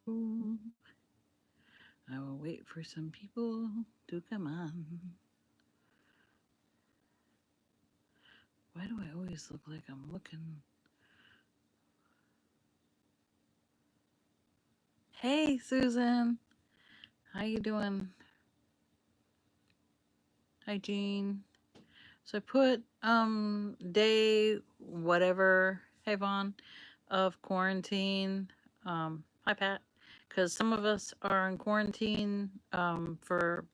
I will wait for some people to come on. Why do I always look like I'm looking? Hey, Susan. How you doing? Hi, Jean. So I put day whatever, hey Vaughn, of quarantine. Hi Pat, because some of us are in quarantine for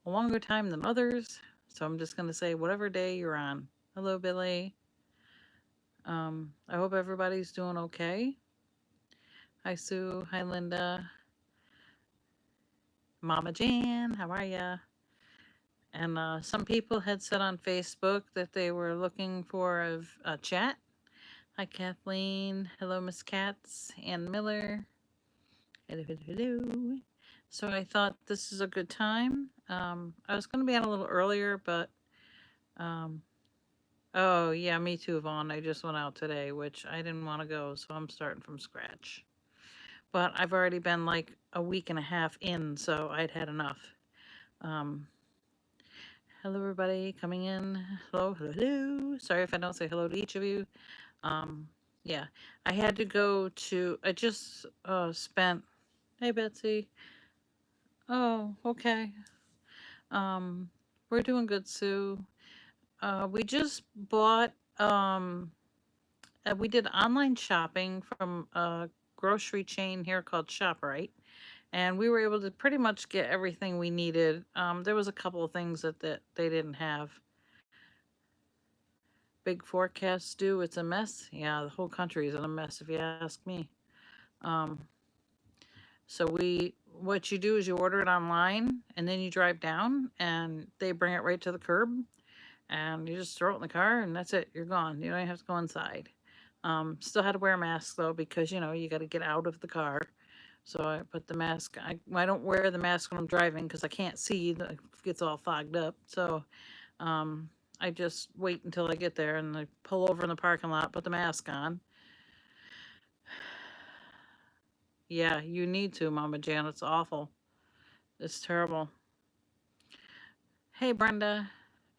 a longer time than others. So I'm just gonna say whatever day you're on. Hello, Billy. I hope everybody's doing okay. Hi Sue. Hi Linda. Mama Jan. How are ya? And some people had said on Facebook that they were looking for a chat. Hi, Kathleen. Hello, Miss Katz. Ann Miller. Hello, hello, hello. So I thought this is a good time. I was going to be on a little earlier, but um, oh yeah, me too, Vaughn. I just went out today, which I didn't want to go, so I'm starting from scratch. But I've already been like a week and a half in, so I'd had enough. Um, Hello, everybody coming in. Hello, hello, hello. Sorry if I don't say hello to each of you. Um, yeah, I had to go to. I just spent. Hey, Betsy. Oh, okay. Um, we're doing good, Sue. We just bought. We did online shopping from a grocery chain here called ShopRite, and we were able to pretty much get everything we needed. There was a couple of things that they didn't have. Big forecasts do. It's a mess. Yeah, the whole country is in a mess, if you ask me. Um, what you do is you order it online, and then you drive down, and they bring it right to the curb, and you just throw it in the car, and that's it. You're gone. You don't even have to go inside. Still had to wear a mask though, because you got to get out of the car. So I put the mask. I don't wear the mask when I'm driving because I can't see. It gets all fogged up. So um, I just wait until I get there and I pull over in the parking lot, put the mask on. Yeah, you need to, Mama Jan. It's awful. It's terrible. Hey, Brenda.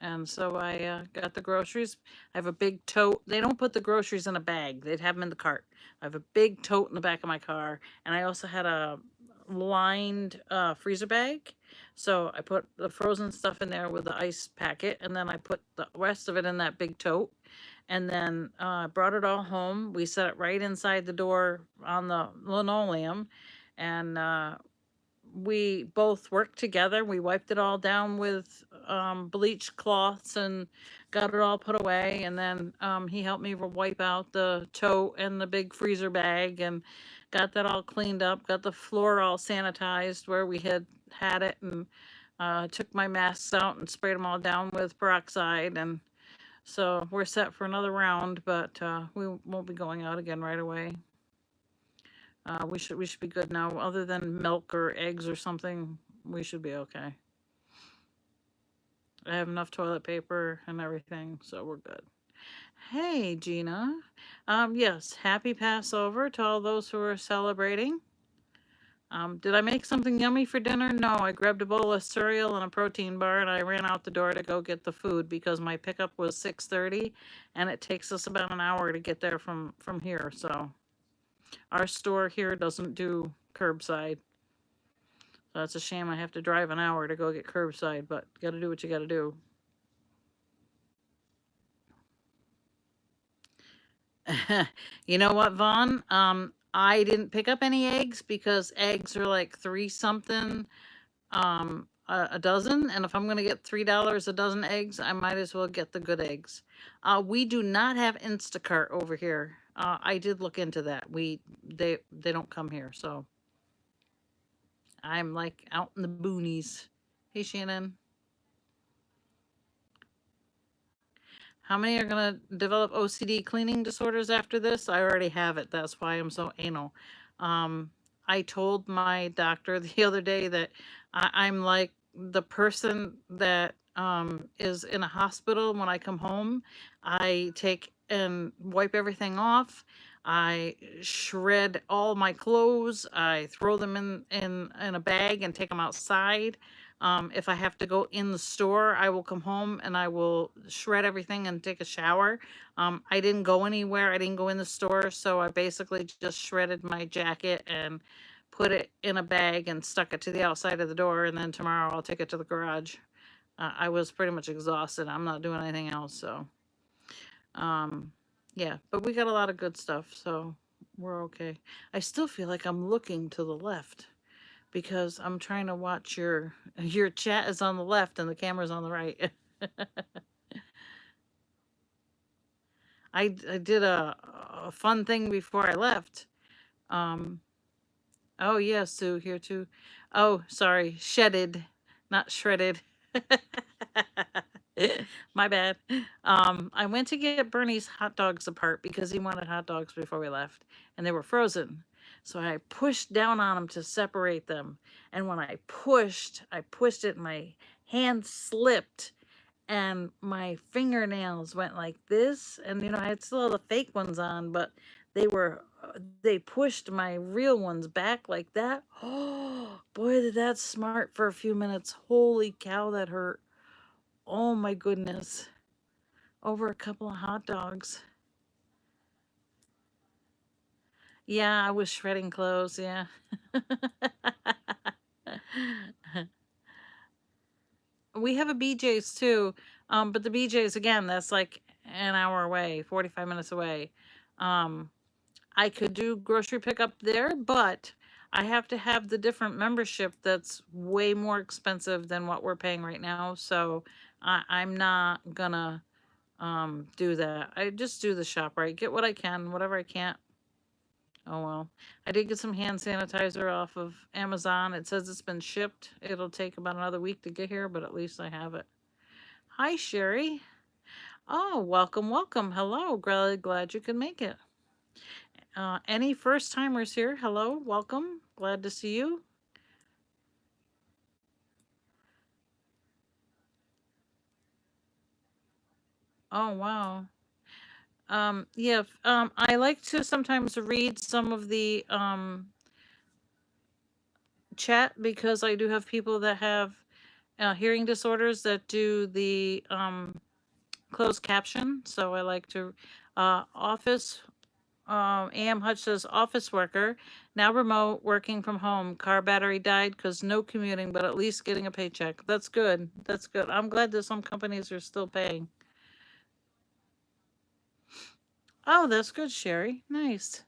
And so I got the groceries. I have a big tote. They don't put the groceries in a bag, they'd have them in the cart. I have a big tote in the back of my car. And I also had a lined freezer bag. So I put the frozen stuff in there with the ice packet. And then I put the rest of it in that big tote. And then brought it all home. We set it right inside the door on the linoleum. And we both worked together. We wiped it all down with bleach cloths and got it all put away. And then he helped me wipe out the tote and the big freezer bag and got that all cleaned up. Got the floor all sanitized where we had it, and took my masks out and sprayed them all down with peroxide. And so we're set for another round, but we won't be going out again right away. We should be good now. Other than milk or eggs or something, we should be okay. I have enough toilet paper and everything, so we're good. Hey, Gina. Yes, happy Passover to all those who are celebrating. Did I make something yummy for dinner? No, I grabbed a bowl of cereal and a protein bar, and I ran out the door to go get the food because my pickup was 6:30, and it takes us about an hour to get there from here. So our store here doesn't do curbside. So it's a shame I have to drive an hour to go get curbside, but got to do what you got to do. You know what, Vaughn? I didn't pick up any eggs because eggs are like three something a dozen, and if I'm gonna get $3 a dozen eggs, I might as well get the good eggs. We do not have Instacart over here. I did look into that. They don't come here, so I'm like out in the boonies. Hey, Shannon. How many are going to develop OCD cleaning disorders after this? I already have it. That's why I'm so anal. Um, I told my doctor the other day that I'm like the person that is in a hospital. When I come home, I take and wipe everything off. I shred all my clothes. I throw them in a bag and take them outside. If I have to go in the store, I will come home and I will shred everything and take a shower. I didn't go anywhere. I didn't go in the store, so I basically just shredded my jacket and put it in a bag and stuck it to the outside of the door. And then tomorrow I'll take it to the garage. I was pretty much exhausted. I'm not doing anything else, so yeah. But we got a lot of good stuff, so we're okay. I still feel like I'm looking to the left because I'm trying to watch your chat is on the left and the camera's on the right. I did a fun thing before I left. Um, oh yeah, Sue here too. Oh, sorry, shedded, not shredded. My bad. I went to get Bernie's hot dogs apart because he wanted hot dogs before we left, and they were frozen. So I pushed down on them to separate them. And when I pushed it, my hand slipped, and my fingernails went like this. And I had still all the fake ones on, but they pushed my real ones back like that. Oh boy, did that smart for a few minutes. Holy cow, that hurt. Oh my goodness. Over a couple of hot dogs. Yeah, I was shredding clothes, yeah. We have a BJ's too. But the BJ's again, that's like an hour away, 45 minutes away. I could do grocery pickup there, but I have to have the different membership that's way more expensive than what we're paying right now. So I'm not gonna do that. I just do the ShopRite, get what I can, whatever I can't. Oh well. I did get some hand sanitizer off of Amazon. It says it's been shipped. It'll take about another week to get here, but at least I have it. Hi, Sherry. Oh, welcome, welcome. Hello. Glad you could make it. Any first timers here? Hello, welcome. Glad to see you. Oh, wow. Yeah, I like to sometimes read some of the chat because I do have people that have hearing disorders that do the closed caption. So I like to office. Am Hutch says office worker, now remote, working from home. Car battery died because no commuting, but at least getting a paycheck. That's good. That's good. I'm glad that some companies are still paying. Oh, that's good, Sherry. Nice.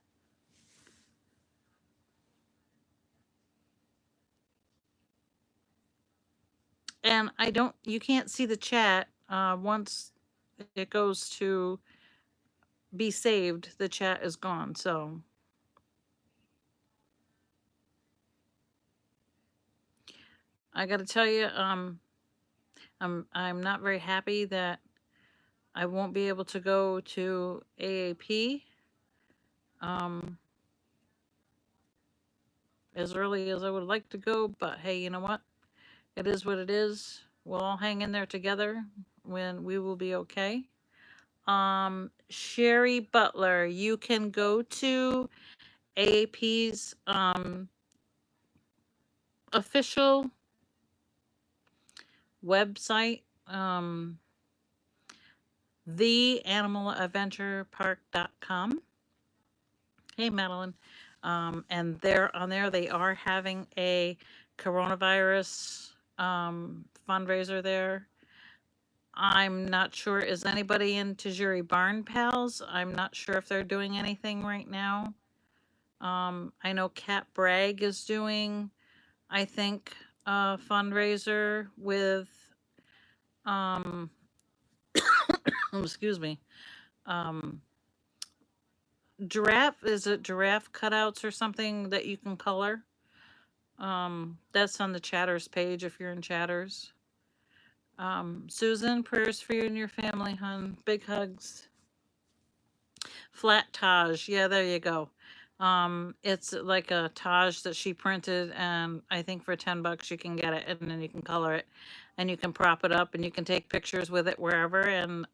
And you can't see the chat once it goes to be saved, the chat is gone. So I got to tell you, I'm not very happy that I won't be able to go to AAP as early as I would like to go, but hey, you know what? It is what it is. We'll all hang in there together when we will be okay. Sherry Butler, you can go to AAP's official website, theanimaladventurepark.com. Hey, Madeline. And there they are having a coronavirus fundraiser there. I'm not sure. Is anybody in Tajiri Barn Pals? I'm not sure if they're doing anything right now. I know Kat Bragg is doing, I think, a fundraiser with, excuse me, giraffe. Is it giraffe cutouts or something that you can color? That's on the Chatters page if you're in Chatters. Susan, prayers for you and your family, hun. Big hugs. Flat Taj. Yeah, there you go. It's like a Taj that she printed, and I think for $10 you can get it, and then you can color it, and you can prop it up, and you can take pictures with it wherever, and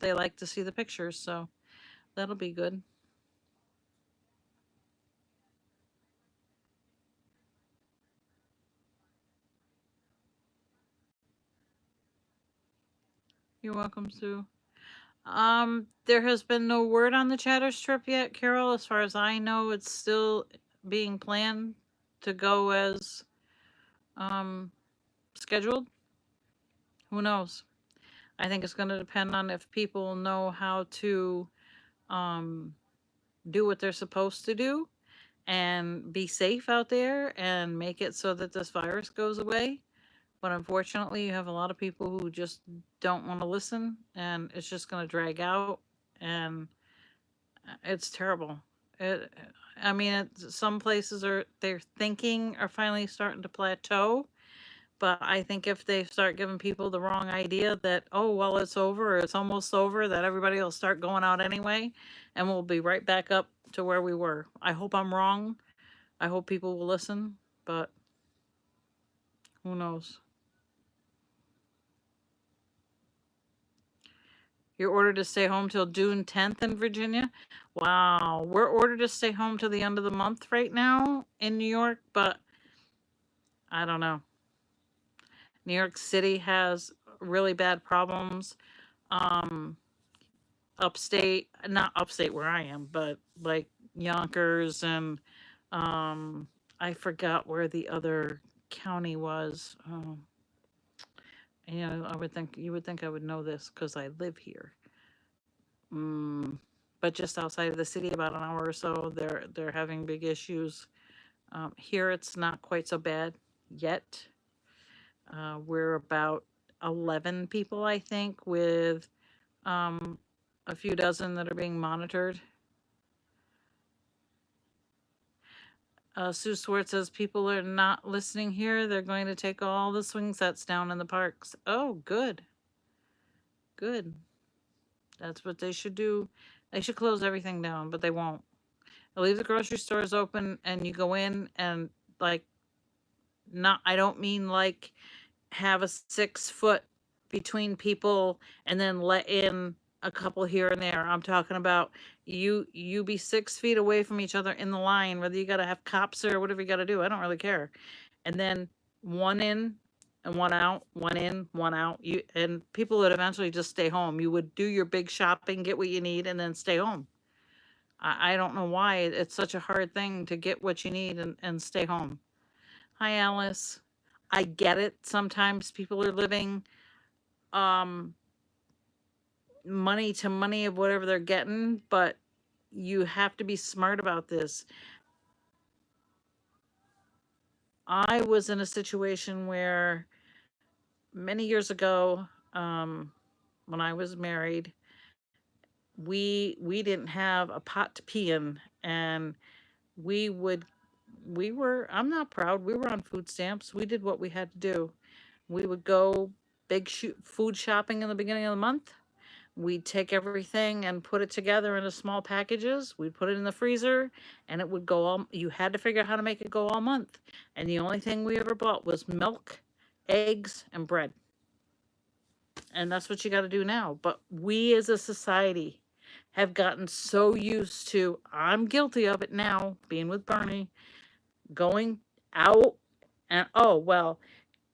they like to see the pictures, so that'll be good. You're welcome, Sue. There has been no word on the chatter strip yet, Carol. As far as I know, it's still being planned to go as um scheduled. Who knows? I think it's going to depend on if people know how to um do what they're supposed to do and be safe out there and make it so that this virus goes away. But unfortunately, you have a lot of people who just don't want to listen, and it's just going to drag out, and it's terrible. It, I mean, some places are they're thinking are finally starting to plateau, but I think if they start giving people the wrong idea that, oh, well, it's over, or it's almost over, that everybody will start going out anyway, and we'll be right back up to where we were. I hope I'm wrong. I hope people will listen, but who knows? You're ordered to stay home till June 10th in Virginia. Wow. We're ordered to stay home till the end of the month right now in New York, but I don't know. New York City has really bad problems. Um, upstate, not upstate where I am, but like Yonkers and I forgot where the other county was. You know, I would think you would think I would know this because I live here. Mm, but just outside of the city, about an hour or so, they're having big issues. Here, it's not quite so bad yet. We're about 11 people, I think, with um, a few dozen that are being monitored. Sue Swartz says people are not listening here. They're going to take all the swing sets down in the parks. Oh, good. Good. That's what they should do. They should close everything down, but they won't. They'll leave the grocery stores open and you go in and, like, not, I don't mean like have a 6 foot between people and then let in a couple here and there. I'm talking about you be 6 feet away from each other in the line, whether you gotta have cops or whatever you gotta do. I don't really care. And then one in and one out, one in, one out. You and people would eventually just stay home. You would do your big shopping, get what you need, and then stay home. I don't know why it's such a hard thing to get what you need and stay home. Hi, Alice. I get it. Sometimes people are living um money to money of whatever they're getting, but you have to be smart about this. I was in a situation where many years ago, when I was married, we didn't have a pot to pee in, and we would we were I'm not proud, we were on food stamps. We did what we had to do. We would go big food shopping in the beginning of the month. We'd take everything and put it together into small packages. We'd put it in the freezer, and it would go all, you had to figure out how to make it go all month. And the only thing we ever bought was milk, eggs, and bread. And that's what you got to do now. But we as a society have gotten so used to, I'm guilty of it now, being with Bernie, going out and, oh, well,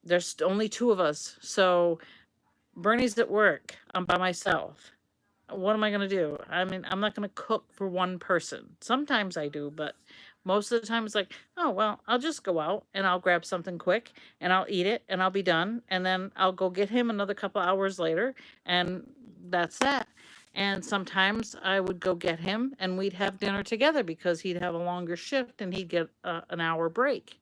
there's only two of us. So Bernie's at work. I'm by myself. What am I going to do? I mean, I'm not going to cook for one person. Sometimes I do, but most of the time it's like, oh, well, I'll just go out and I'll grab something quick and I'll eat it and I'll be done. And then I'll go get him another couple hours later. And that's that. And sometimes I would go get him and we'd have dinner together because he'd have a longer shift and he'd get an hour break.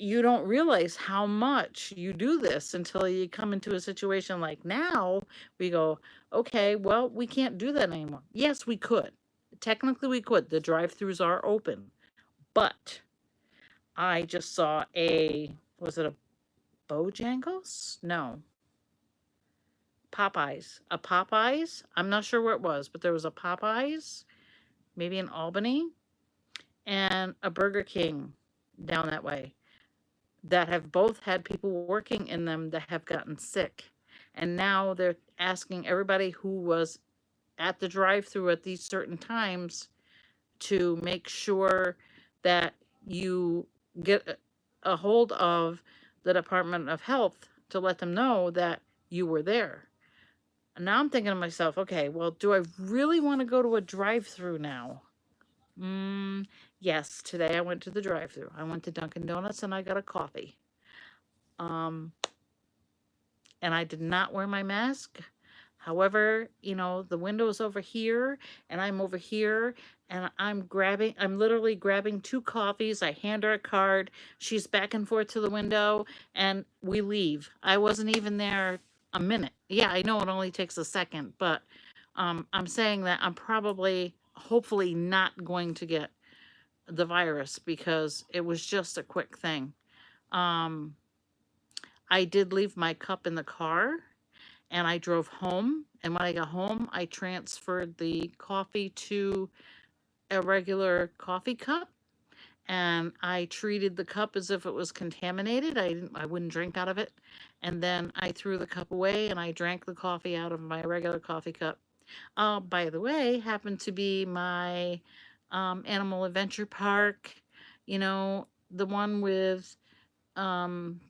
You don't realize how much you do this until you come into a situation like now. We go, okay, well, we can't do that anymore. Yes, we could. Technically, we could. The drive-throughs are open. But I just saw was it a Bojangles? No. Popeyes. A Popeyes? I'm not sure where it was, but there was a Popeyes, maybe in Albany, and a Burger King down that way, that have both had people working in them that have gotten sick. And now they're asking everybody who was at the drive-through at these certain times to make sure that you get a hold of the Department of Health to let them know that you were there. And now I'm thinking to myself, okay, well, do I really want to go to a drive-through now? Yes, today I went to the drive-through. I went to Dunkin' Donuts and I got a coffee. Um, and I did not wear my mask. However, the window is over here and I'm over here and I'm literally grabbing two coffees. I hand her a card. She's back and forth to the window and we leave. I wasn't even there a minute. Yeah, I know it only takes a second, but I'm saying that I'm probably, hopefully, not going to get the virus because it was just a quick thing. Um, I did leave my cup in the car and I drove home. And when I got home, I transferred the coffee to a regular coffee cup and I treated the cup as if it was contaminated. I wouldn't drink out of it. And then I threw the cup away and I drank the coffee out of my regular coffee cup. By the way, happened to be my Animal Adventure Park, the one with um,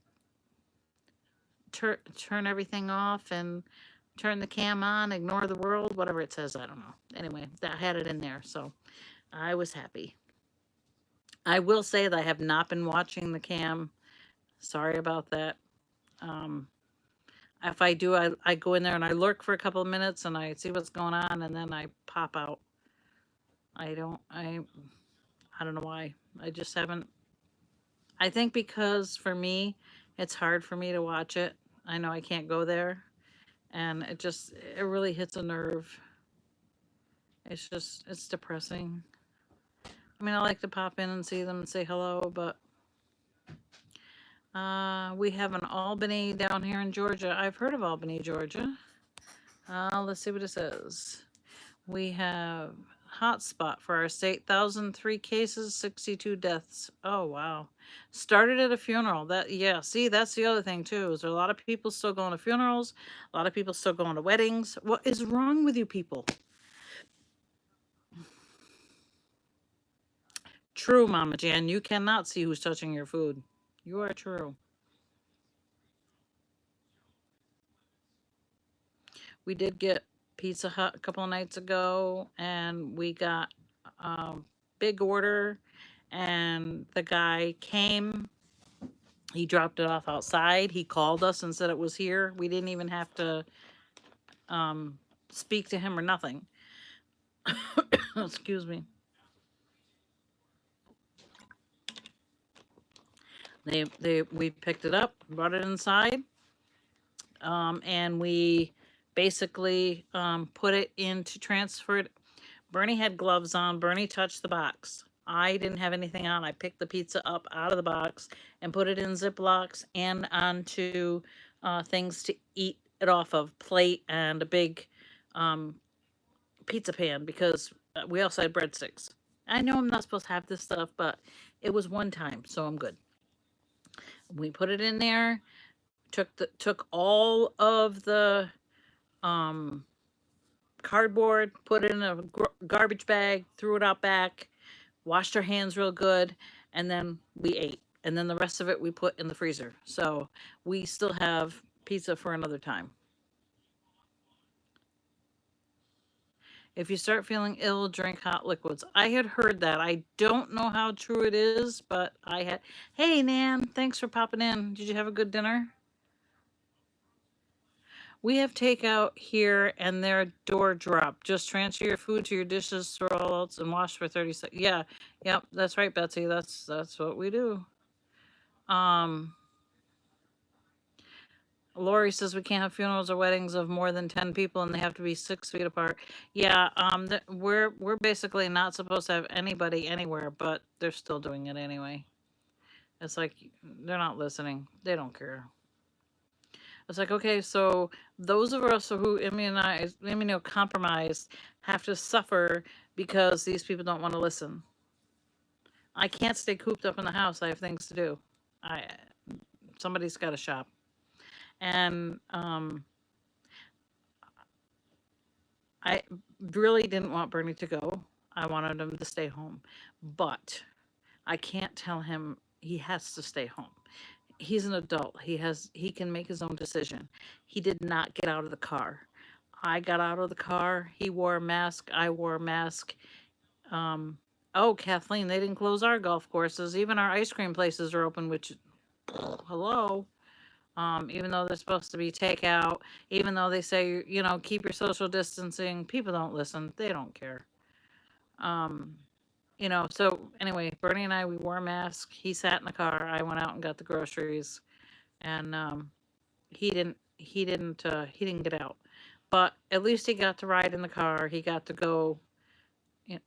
turn everything off and turn the cam on, ignore the world, whatever it says. I don't know. Anyway, that had it in there, so I was happy. I will say that I have not been watching the cam. Sorry about that. Um, if I do, I go in there and I lurk for a couple of minutes and I see what's going on and then I pop out. I don't know why. I just haven't. I think because for me, it's hard for me to watch it. I know I can't go there and it really hits a nerve. It's depressing. I mean, I like to pop in and see them and say hello, but we have an Albany down here in Georgia. I've heard of Albany, Georgia. Let's see what it says. We have hotspot for our state, 1,003 cases, 62 deaths. Oh, wow. Started at a funeral. See, that's the other thing, too. Is there a lot of people still going to funerals? A lot of people still going to weddings? What is wrong with you people? True, Mama Jan. You cannot see who's touching your food. You are true. We did get Pizza Hut a couple of nights ago, and we got a big order, and the guy came. He dropped it off outside. He called us and said it was here. We didn't even have to speak to him or nothing. Excuse me. We picked it up, brought it inside, and we basically put it into transferred. Bernie had gloves on. Bernie touched the box. I didn't have anything on. I picked the pizza up out of the box and put it in Ziplocs and onto things to eat it off of, plate and a big pizza pan, because we also had breadsticks. I know I'm not supposed to have this stuff, but it was one time, so I'm good. We put it in there, took all of the cardboard, put it in a garbage bag, threw it out back, washed our hands real good, and then we ate. And then the rest of it we put in the freezer. So we still have pizza for another time. If you start feeling ill, drink hot liquids. I had heard that. I don't know how true it is, but I had. Hey, Nan, thanks for popping in. Did you have a good dinner? We have takeout here and their door drop. Just transfer your food to your dishes, throw all else, and wash for 30 seconds. Yeah, yep, that's right, Betsy. That's what we do. Lori says we can't have funerals or weddings of more than 10 people and they have to be 6 feet apart. Yeah, we're basically not supposed to have anybody anywhere, but they're still doing it anyway. It's like they're not listening. They don't care. It's like, okay, so those of us who immunocompromised have to suffer because these people don't want to listen. I can't stay cooped up in the house. I have things to do. Somebody's got to shop. And I really didn't want Bernie to go. I wanted him to stay home. But I can't tell him he has to stay home. He's an adult. He can make his own decision. He did not get out of the car. I got out of the car. He wore a mask. I wore a mask. Um, oh, Kathleen, they didn't close our golf courses. Even our ice cream places are open, which, hello. Even though they're supposed to be takeout, even though they say, you know, keep your social distancing, people don't listen. They don't care. Um, you know, so anyway, Bernie and I, we wore a mask. He sat in the car. I went out and got the groceries, and he didn't get out, but at least he got to ride in the car. He got to go.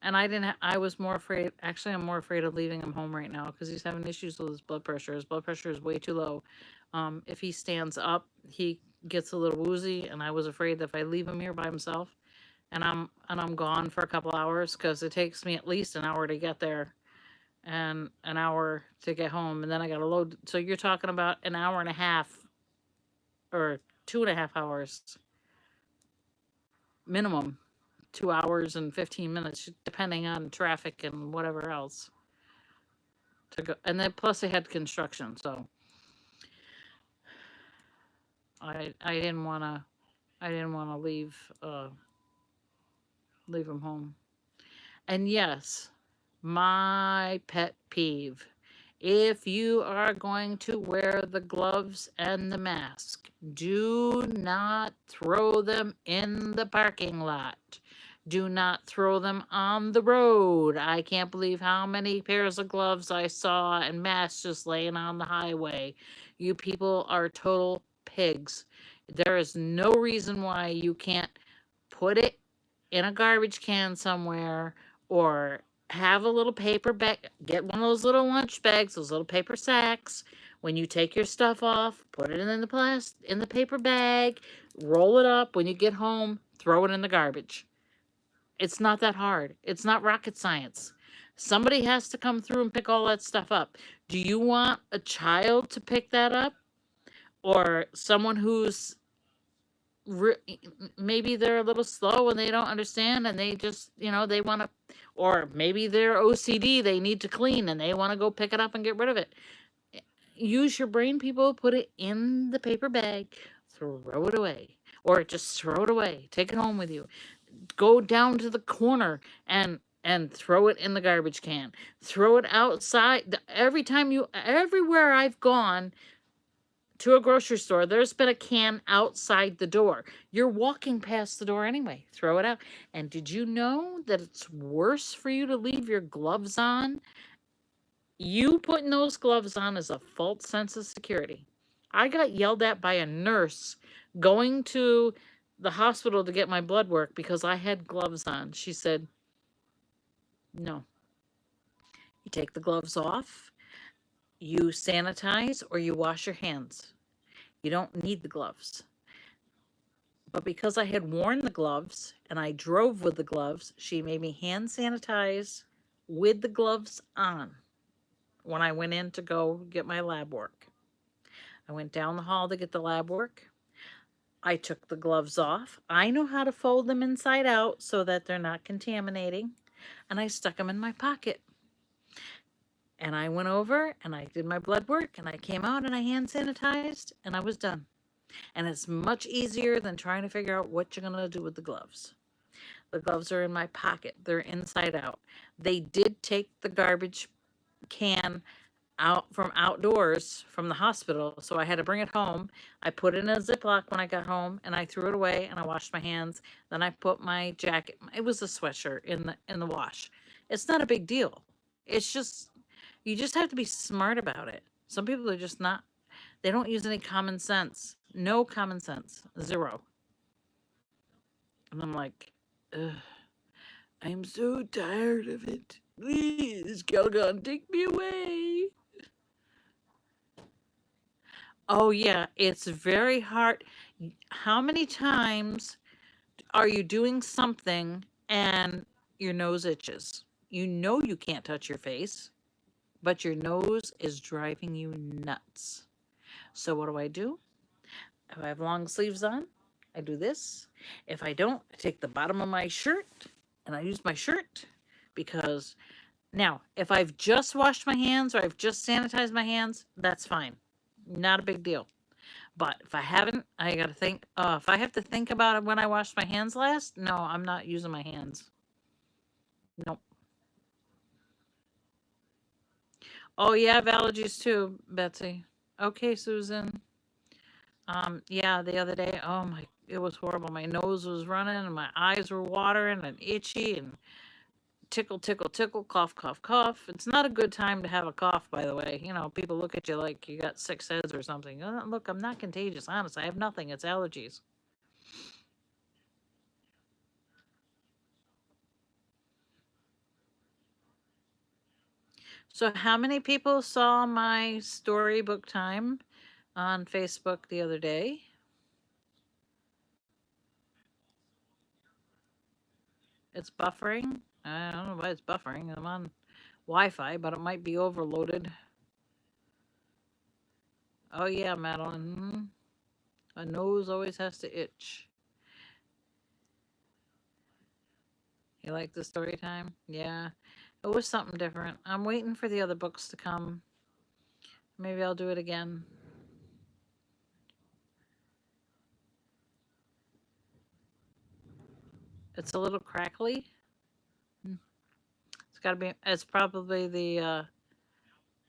And I didn't. I was more afraid. Actually, I'm more afraid of leaving him home right now because he's having issues with his blood pressure. His blood pressure is way too low. If he stands up, he gets a little woozy, and I was afraid that if I leave him here by himself, and I'm gone for a couple hours because it takes me at least an hour to get there and an hour to get home, and then I got to load. So you're talking about an hour and a half or 2.5 hours minimum, 2 hours and 15 minutes, depending on traffic and whatever else to go. And then plus they had construction, so I didn't want to leave leave him home. And yes, my pet peeve. If you are going to wear the gloves and the mask, do not throw them in the parking lot. Do not throw them on the road. I can't believe how many pairs of gloves I saw and masks just laying on the highway. You people are total pigs. There is no reason why you can't put it in a garbage can somewhere or have a little paper bag. Get one of those little lunch bags, those little paper sacks. When you take your stuff off, put it in the paper bag, roll it up. When you get home, throw it in the garbage. It's not that hard. It's not rocket science. Somebody has to come through and pick all that stuff up. Do you want a child to pick that up? Or someone who's maybe they're a little slow and they don't understand and they just, you know, they want to, or maybe they're OCD, they need to clean and they want to go pick it up and get rid of it. Use your brain, people. Put it in the paper bag, throw it away, or just throw it away. Take it home with you. Go down to the corner and throw it in the garbage can. Throw it outside. Everywhere I've gone to a grocery store, there's been a can outside the door. You're walking past the door anyway. Throw it out. And did you know that it's worse for you to leave your gloves on? You putting those gloves on is a false sense of security. I got yelled at by a nurse going to the hospital to get my blood work because I had gloves on. She said, no, you take the gloves off, you sanitize, or you wash your hands. You don't need the gloves. But because I had worn the gloves and I drove with the gloves, she made me hand sanitize with the gloves on when I went in to go get my lab work. I went down the hall to get the lab work. I took the gloves off. I know how to fold them inside out so that they're not contaminating. And I stuck them in my pocket. And I went over and I did my blood work and I came out and I hand sanitized and I was done. And it's much easier than trying to figure out what you're going to do with the gloves. The gloves are in my pocket. They're inside out. They did take the garbage can out from outdoors from the hospital, so I had to bring it home. I put it in a Ziploc when I got home and I threw it away and I washed my hands. Then I put my jacket, it was a sweatshirt, in the wash. It's not a big deal. It's just, you just have to be smart about it. Some people are just not, they don't use any common sense. No common sense. Zero. And I'm like, ugh, I'm so tired of it. Please, Calgon, take me away. Oh, yeah, it's very hard. How many times are you doing something and your nose itches? You know you can't touch your face, but your nose is driving you nuts. So what do? If I have long sleeves on, I do this. If I don't, I take the bottom of my shirt and I use my shirt because now, if I've just washed my hands or I've just sanitized my hands, that's fine. Not a big deal. But if I haven't, I gotta think. If I have to think about it when I washed my hands last, no, I'm not using my hands. Nope. Oh, yeah, I have allergies too, Betsy. Okay, Susan. Yeah, the other day, oh my, it was horrible. My nose was running and my eyes were watering and itchy and tickle, tickle, tickle, cough, cough, cough. It's not a good time to have a cough, by the way. You know, people look at you like you got six heads or something. Look, I'm not contagious, honestly. I have nothing. It's allergies. So, how many people saw my storybook time on Facebook the other day? It's buffering. I don't know why it's buffering. I'm on Wi-Fi, but it might be overloaded. Oh yeah, Madeline. A nose always has to itch. You like the story time? Yeah. It was something different. I'm waiting for the other books to come. Maybe I'll do it again. It's a little crackly. Hmm. It's got to be. It's probably the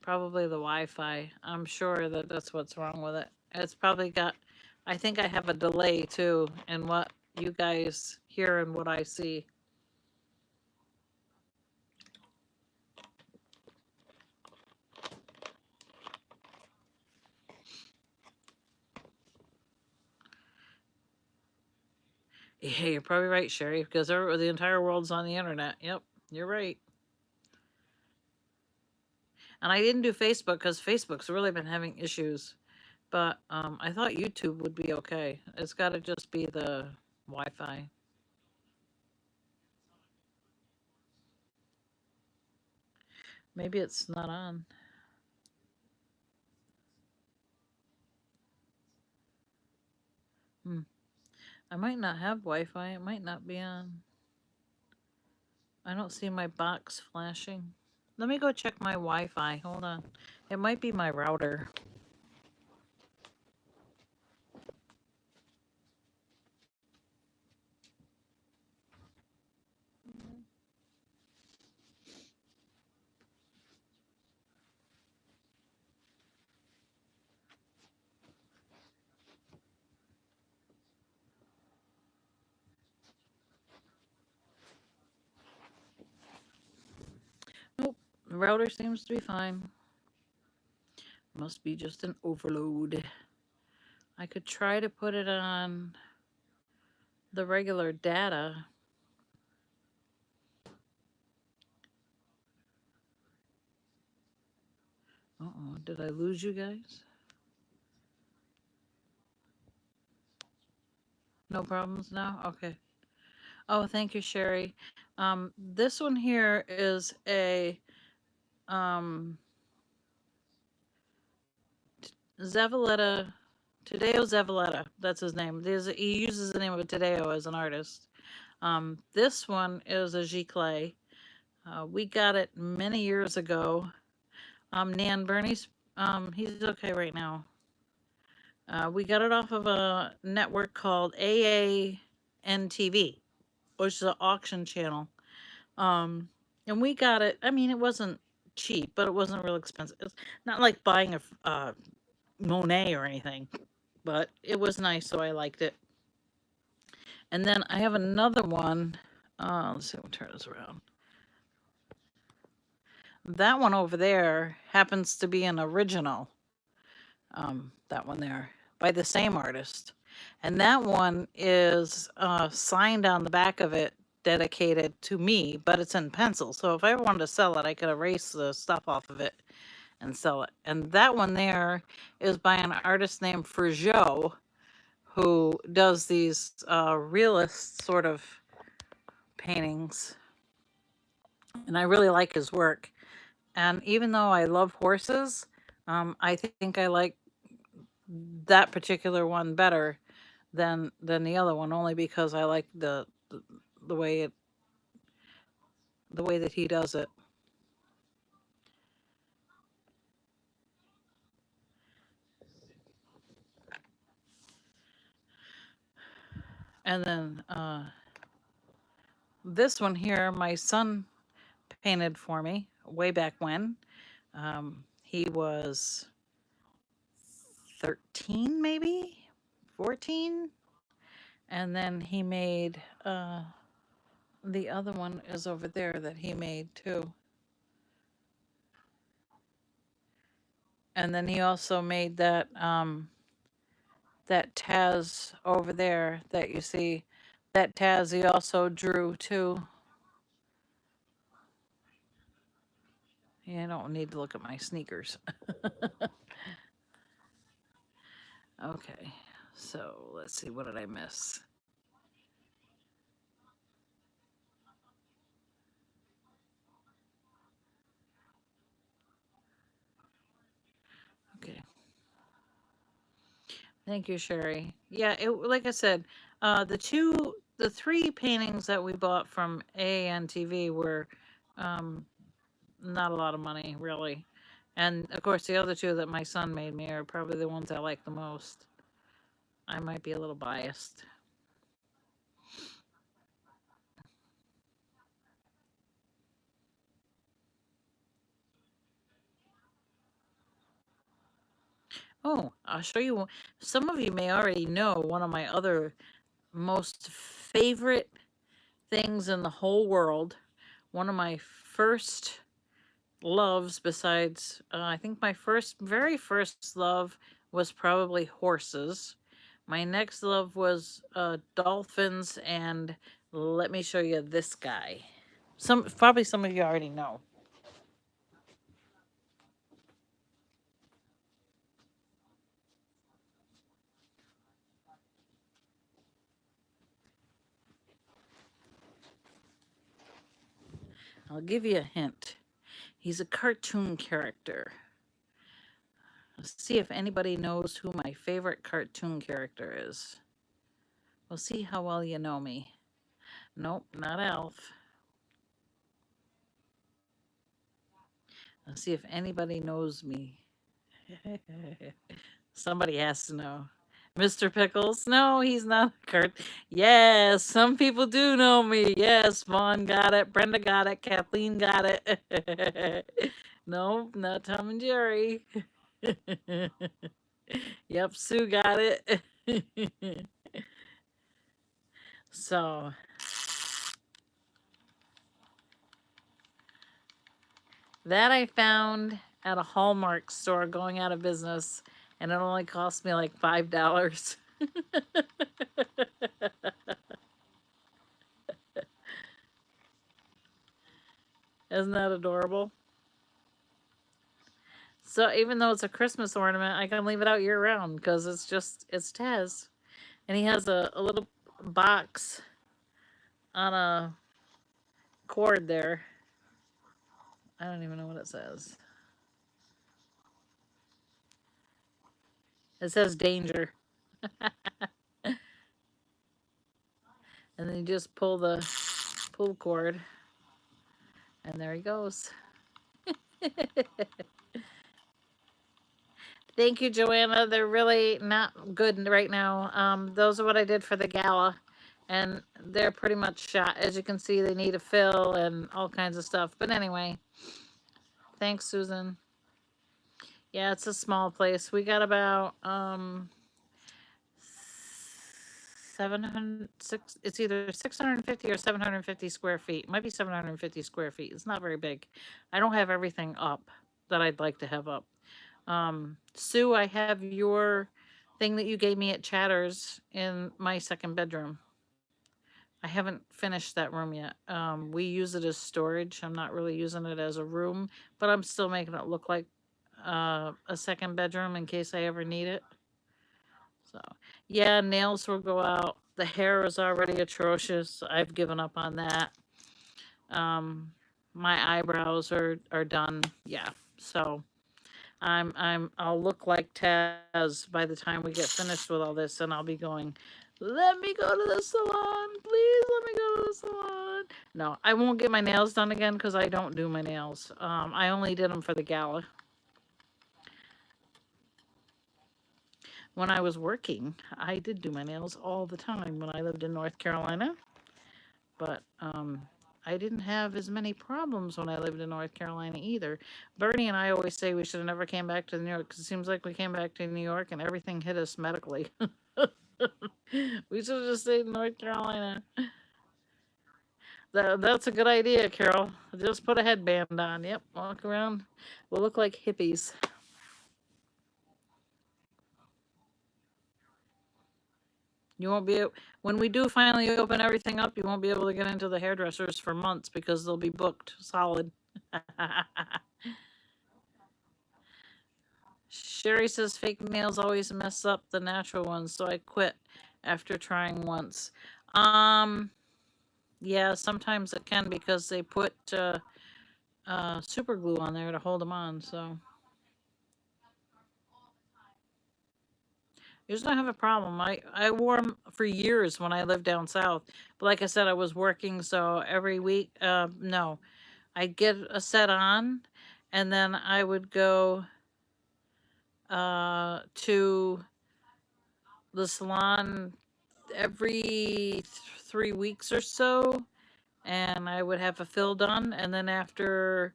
Wi-Fi. I'm sure that that's what's wrong with it. It's probably got. I think I have a delay too in what you guys hear and what I see. Yeah, you're probably right, Sherry, because the entire world's on the internet. Yep, you're right. And I didn't do Facebook because Facebook's really been having issues. But I thought YouTube would be okay. It's got to just be the Wi-Fi. Maybe it's not on. Hmm. I might not have Wi-Fi. It might not be on. I don't see my box flashing. Let me go check my Wi-Fi. Hold on. It might be my router. Nope. The router seems to be fine. Must be just an overload. I could try to put it on the regular data. Uh-oh, did I lose you guys? No problems now? Okay. Oh, thank you, Sherry. This one here is a um, Zavaleta, Tadeo Zavaleta. That's his name. He uses the name of Tadeo as an artist. This one is a Giclée. We got it many years ago. Nan Bernie's, he's okay right now. We got it off of a network called AANTV, which is an auction channel. Um, and we got it. I mean, it wasn't cheap, but it wasn't real expensive. It's not like buying a Monet or anything, but it was nice, so I liked it. And then I have another one. Let's see, we'll turn this around. That one over there happens to be an original. That one there by the same artist, and that one is signed on the back of it, dedicated to me, but it's in pencil. So if I ever wanted to sell it, I could erase the stuff off of it and sell it. And that one there is by an artist named Frujot, who does these realist sort of paintings. And I really like his work. And even though I love horses, I think I like that particular one better than the other one, only because I like the way it the way that he does it. And then this one here, my son painted for me way back when. He was 13, maybe 14. And then he made the other one is over there that he made too. And then he also made that that Taz over there that you see. That Taz he also drew too. Yeah, I don't need to look at my sneakers. Okay, so let's see, what did I miss? Okay. Thank you, Sherry. Yeah, it like I said, the three paintings that we bought from ANTV were um, not a lot of money, really. And of course, the other two that my son made me are probably the ones I like the most. I might be a little biased. Oh, I'll show you. Some of you may already know one of my other most favorite things in the whole world. One of my first loves, besides, I think my very first love was probably horses. My next love was dolphins, and let me show you this guy. Probably some of you already know. I'll give you a hint. He's a cartoon character. Let's see if anybody knows who my favorite cartoon character is. We'll see how well you know me. Nope, not Alf. Let's see if anybody knows me. Somebody has to know. Mr. Pickles? No, he's not a cart. Yes, some people do know me. Yes, Vaughn got it. Brenda got it. Kathleen got it. No, not Tom and Jerry. Yep, Sue got it. So, that I found at a Hallmark store going out of business, and it only cost me like $5. Isn't that adorable? So even though it's a Christmas ornament, I can leave it out year round because it's Tez. And he has a little box on a cord there. I don't even know what it says. It says danger. And then you just pull the cord, and there he goes. Thank you, Joanna. They're really not good right now. Those are what I did for the gala, and they're pretty much shot. As you can see, they need a fill and all kinds of stuff. But anyway, thanks, Susan. Yeah, it's a small place. We got about 706. It's either 650 or 750 square feet. It might be 750 square feet. It's not very big. I don't have everything up that I'd like to have up. Sue, I have your thing that you gave me at Chatters in my second bedroom. I haven't finished that room yet. We use it as storage. I'm not really using it as a room, but I'm still making it look like a second bedroom in case I ever need it. So, yeah, nails will go out. The hair is already atrocious. I've given up on that. My eyebrows are done. Yeah. So, I'll look like Taz by the time we get finished with all this, and I'll be going, let me go to the salon, please let me go to the salon. No, I won't get my nails done again because I don't do my nails. I only did them for the gala. When I was working, I did do my nails all the time when I lived in North Carolina, but I didn't have as many problems when I lived in North Carolina either. Bernie and I always say we should have never came back to New York because it seems like we came back to New York and everything hit us medically. We should have just stayed in North Carolina. That's a good idea, Carol. Just put a headband on. Yep, walk around. We'll look like hippies. You won't be able, when we do finally open everything up, you won't be able to get into the hairdressers for months because they'll be booked solid. Sherry says fake nails always mess up the natural ones, so I quit after trying once. Um, yeah, sometimes it can because they put super glue on there to hold them on. So usually don't have a problem. I wore them for years when I lived down south, but like I said, I was working, so every week, no, I'd get a set on, and then I would go to the salon every 3 weeks or so, and I would have a fill done, and then after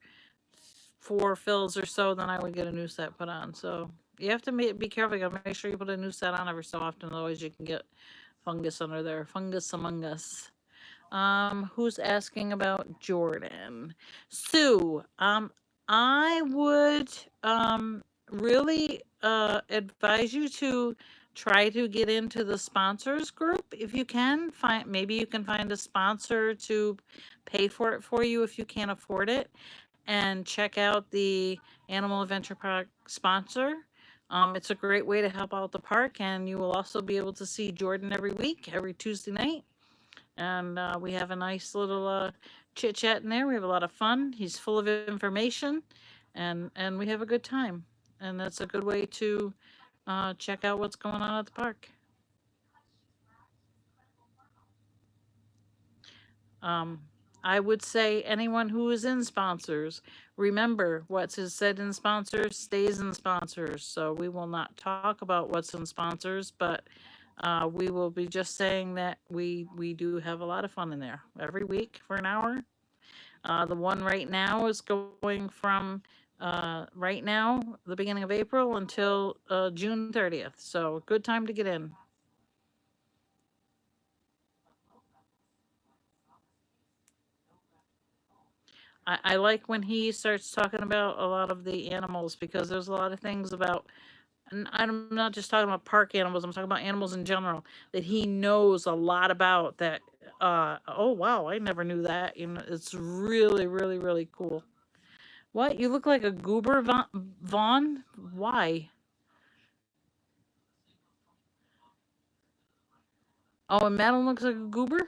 4 fills or so, then I would get a new set put on. So you have to be careful. You gotta make sure you put a new set on every so often, otherwise you can get fungus under there. Fungus among us. Who's asking about Jordan? Sue, I would really advise you to try to get into the sponsors group if you can. Maybe you can find a sponsor to pay for it for you if you can't afford it, and check out the Animal Adventure Park sponsor. It's a great way to help out the park, and you will also be able to see Jordan every week, every Tuesday night. And we have a nice little chit chat in there. We have a lot of fun. He's full of information, and we have a good time. And that's a good way to check out what's going on at the park. I would say anyone who is in sponsors, remember what's said in sponsors stays in sponsors. So we will not talk about what's in sponsors, but we will be just saying that we do have a lot of fun in there every week for an hour. The one right now is going from right now, the beginning of April, until June 30th. So good time to get in. I like when he starts talking about a lot of the animals because there's a lot of things about, and I'm not just talking about park animals, I'm talking about animals in general that he knows a lot about that. Oh wow, I never knew that. You know, it's really, really, really cool. What? You look like a goober, Vaughn? Why? Oh, and Madeline looks like a goober?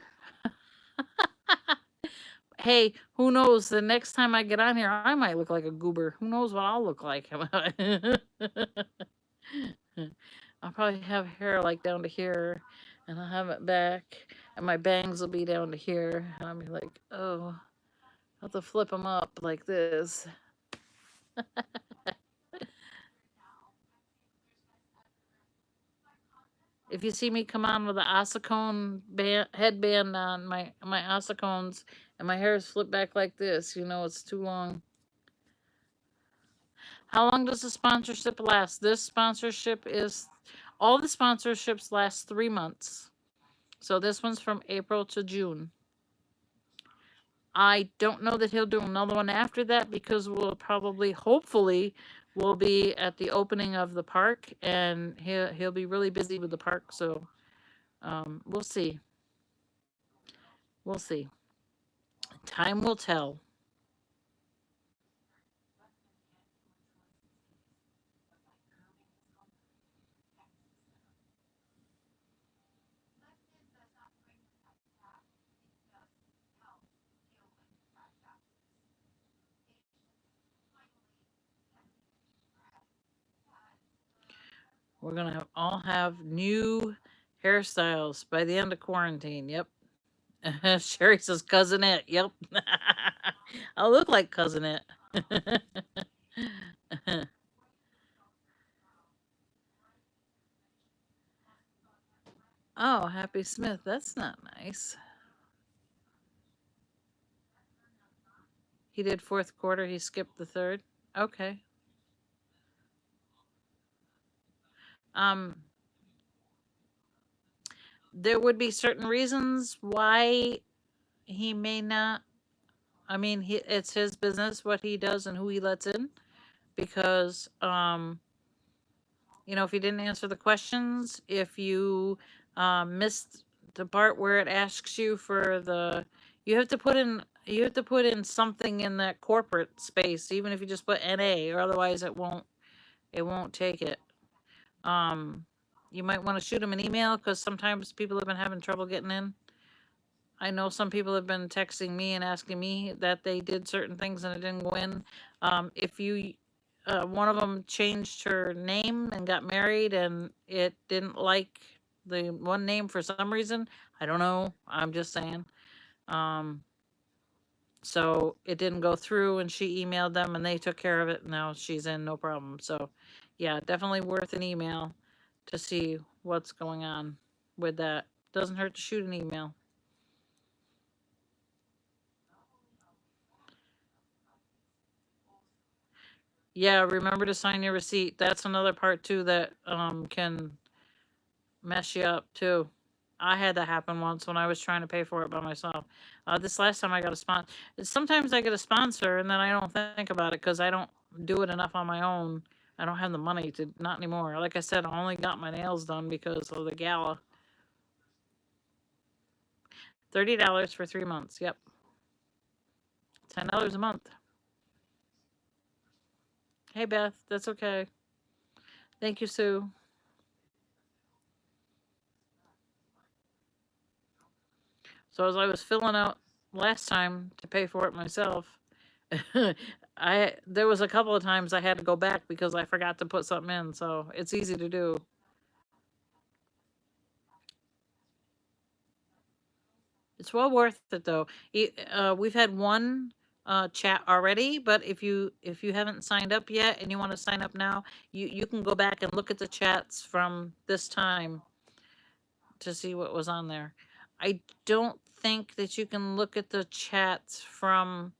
Hey, who knows? The next time I get on here, I might look like a goober. Who knows what I'll look like? I'll probably have hair like down to here, and I'll have it back, and my bangs will be down to here, and I'll be like, oh, I'll have to flip them up like this. If you see me come on with an ossicone headband on, my ossicones, and my hair is flipped back like this, you know it's too long. How long does the sponsorship last? This sponsorship is, all the sponsorships last 3 months. So this one's from April to June. I don't know that he'll do another one after that because we'll probably, hopefully, we'll be at the opening of the park, and he'll be really busy with the park. So we'll see. We'll see. Time will tell. We're gonna all have new hairstyles by the end of quarantine. Yep. Sherry says cousinette. Yep. I look like cousinette. Oh, Happy Smith. That's not nice. He did fourth quarter. He skipped the third. Okay. Um, there would be certain reasons why he may not. I mean, it's his business what he does and who he lets in because if you didn't answer the questions, if you missed the part where it asks you for you have to put in something in that corporate space, even if you just put NA, or otherwise it won't take it. Um, you might want to shoot him an email because sometimes people have been having trouble getting in. I know some people have been texting me and asking me that they did certain things and it didn't go in. If you, one of them changed her name and got married and it didn't like the one name for some reason. I don't know. I'm just saying. Um, so it didn't go through and she emailed them and they took care of it. Now she's in, no problem. So yeah, definitely worth an email to see what's going on with that. Doesn't hurt to shoot an email. Yeah, remember to sign your receipt. That's another part too that can mess you up too. I had that happen once when I was trying to pay for it by myself. This last time I got a sponsor. Sometimes I get a sponsor and then I don't think about it because I don't do it enough on my own. I don't have the money to, not anymore. Like I said, I only got my nails done because of the gala. $30 for 3 months. Yep, $10 a month. Hey Beth, that's okay. Thank you, Sue. So as I was filling out last time to pay for it myself, I there was a couple of times I had to go back because I forgot to put something in. So it's easy to do. It's well worth it though. We've had one chat already, but if you haven't signed up yet and you want to sign up now, you can go back and look at the chats from this time to see what was on there. I don't think that you can look at the chats from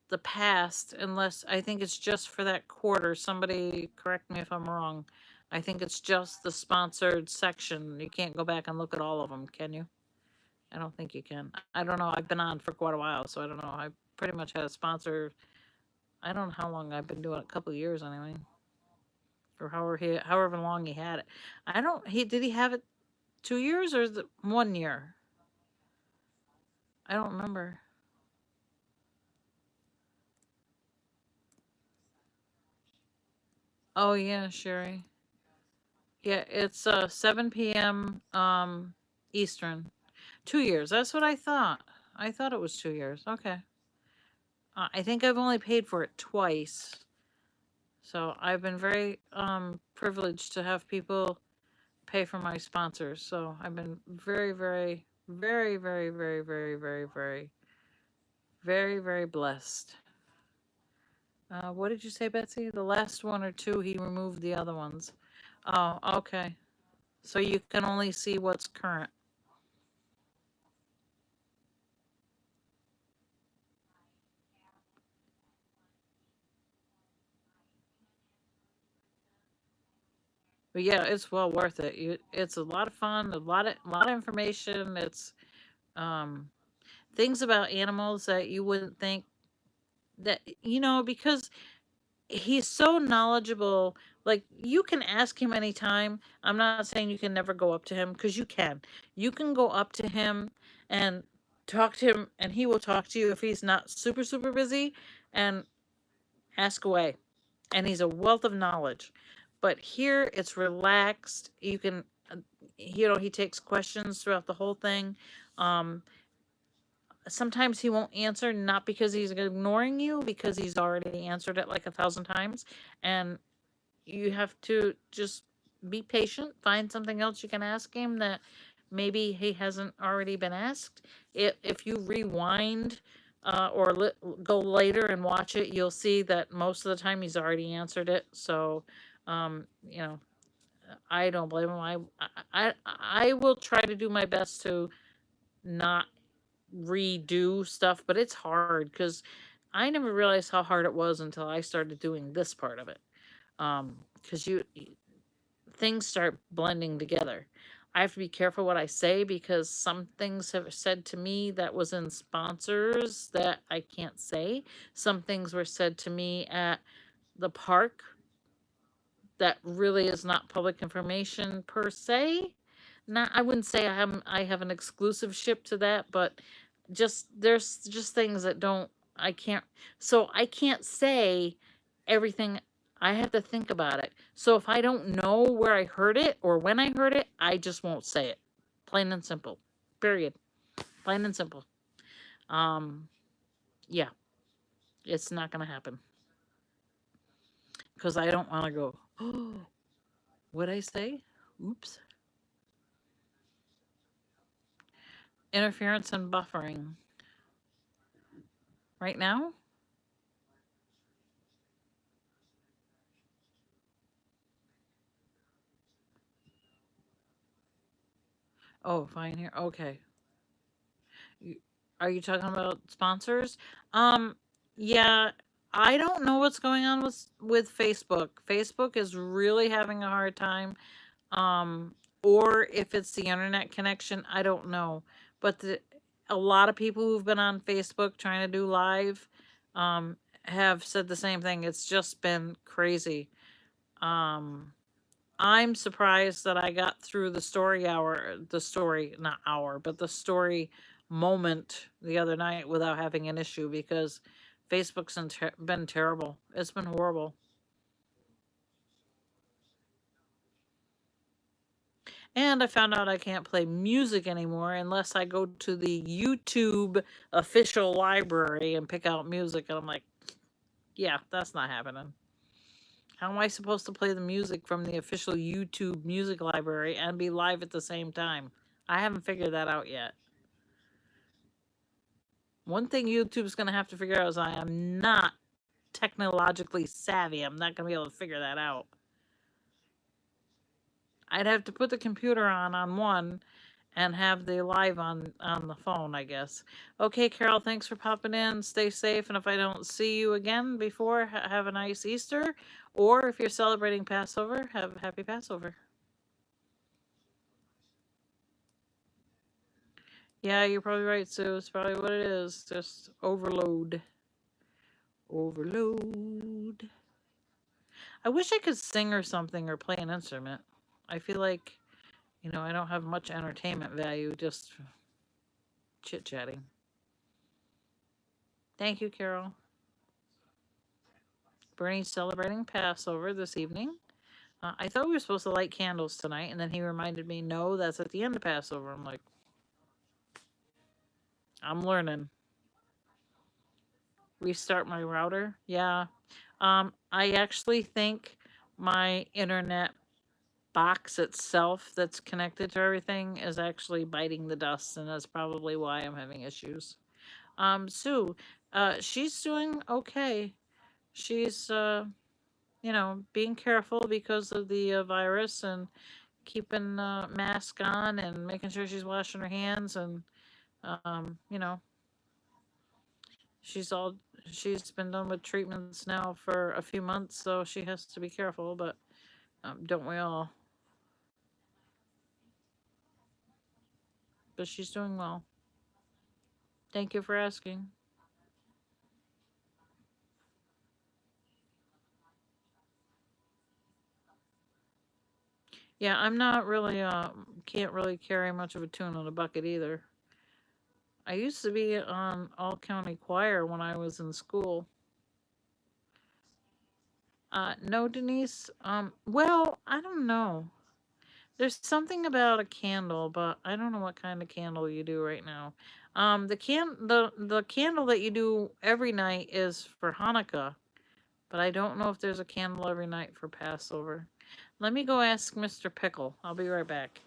the past unless I think it's just for that quarter. Somebody correct me if I'm wrong. I think it's just the sponsored section. You can't go back and look at all of them, can you? I don't think you can. I don't know. I've been on for quite a while, so I don't know. I pretty much had a sponsor. I don't know how long I've been doing it, a couple of years anyway, or however long he had it. I don't. He did he have it 2 years or is it 1 year? I don't remember. Oh yeah, Sherry. Yeah, it's 7 p.m. Eastern. 2 years. That's what I thought. I thought it was 2 years. Okay. I think I've only paid for it twice. So I've been very privileged to have people pay for my sponsors. So I've been very, very, very, very, very, very, very, very, very, very blessed. What did you say, Betsy? The last one or two, he removed the other ones. Oh, okay. So you can only see what's current. But yeah, it's well worth it. It's a lot of fun, a lot of information. It's um, things about animals that you wouldn't think that because he's so knowledgeable. Like you can ask him anytime. I'm not saying you can never go up to him because you can. You can go up to him and talk to him, and he will talk to you if he's not super super busy, and ask away. And he's a wealth of knowledge. But here it's relaxed. You can, he takes questions throughout the whole thing. Um, Sometimes he won't answer, not because he's ignoring you, because he's already answered it like 1,000 times. And you have to just be patient, find something else you can ask him that maybe he hasn't already been asked. If you rewind or go later and watch it, you'll see that most of the time he's already answered it. So, um, you know, I don't blame them. I will try to do my best to not redo stuff, but it's hard because I never realized how hard it was until I started doing this part of it. Because things start blending together. I have to be careful what I say because some things have said to me that was in sponsors that I can't say. Some things were said to me at the park that really is not public information per se. Not, I wouldn't say I have an exclusive ship to that, but just there's just things that don't I can't so I can't say everything. I have to think about it. So if I don't know where I heard it or when I heard it, I just won't say it. Plain and simple. Period. Plain and simple. Um yeah, it's not going to happen because I don't want to go, "Oh, what I say? Oops." Interference and buffering. Right now? Oh, fine here. Okay. You- Are you talking about sponsors? Um, yeah, I don't know what's going on with Facebook. Facebook is really having a hard time. Or if it's the internet connection, I don't know. But a lot of people who've been on Facebook trying to do live, um, have said the same thing. It's just been crazy. Um, I'm surprised that I got through the story, not hour, but the story moment the other night without having an issue because Facebook's been terrible. It's been horrible. And I found out I can't play music anymore unless I go to the YouTube official library and pick out music. And I'm like, yeah, that's not happening. How am I supposed to play the music from the official YouTube music library and be live at the same time? I haven't figured that out yet. One thing YouTube's going to have to figure out is I am not technologically savvy. I'm not going to be able to figure that out. I'd have to put the computer on one and have the live on the phone, I guess. Okay, Carol, thanks for popping in. Stay safe, and if I don't see you again before, have a nice Easter. Or if you're celebrating Passover, have a happy Passover. Yeah, you're probably right, Sue. It's probably what it is. Just overload. Overload. I wish I could sing or something or play an instrument. I feel like, I don't have much entertainment value, just chit chatting. Thank you, Carol. Bernie's celebrating Passover this evening. I thought we were supposed to light candles tonight, and then he reminded me, no, that's at the end of Passover. I'm like, I'm learning. Restart my router? Yeah. I actually think my internet box itself that's connected to everything is actually biting the dust, and that's probably why I'm having issues. Sue, she's doing okay. She's, being careful because of the virus and keeping mask on and making sure she's washing her hands and, um, you know, she's all she's been done with treatments now for a few months, so she has to be careful. But don't we all? But she's doing well. Thank you for asking. Yeah, I'm not really can't really carry much of a tune on a bucket either. I used to be on all county choir when I was in school. No, Denise. Well, I don't know. There's something about a candle, but I don't know what kind of candle you do right now. The candle that you do every night is for Hanukkah, but I don't know if there's a candle every night for Passover. Let me go ask Mr. Pickle. I'll be right back.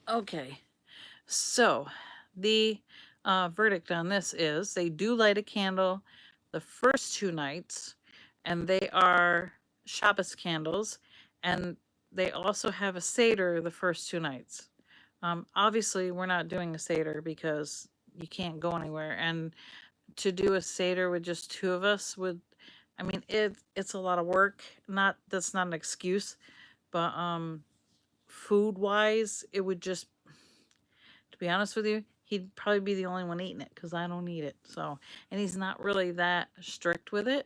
Okay. So the verdict on this is they do light a candle the first 2 nights, and they are Shabbos candles, and they also have a Seder the first 2 nights. Obviously, we're not doing a Seder because you can't go anywhere, and to do a Seder with just two of us would, I mean, it's a lot of work. Not that's not an excuse, but food wise, it would just, to be honest with you, he'd probably be the only one eating it because I don't eat it. So, and he's not really that strict with it.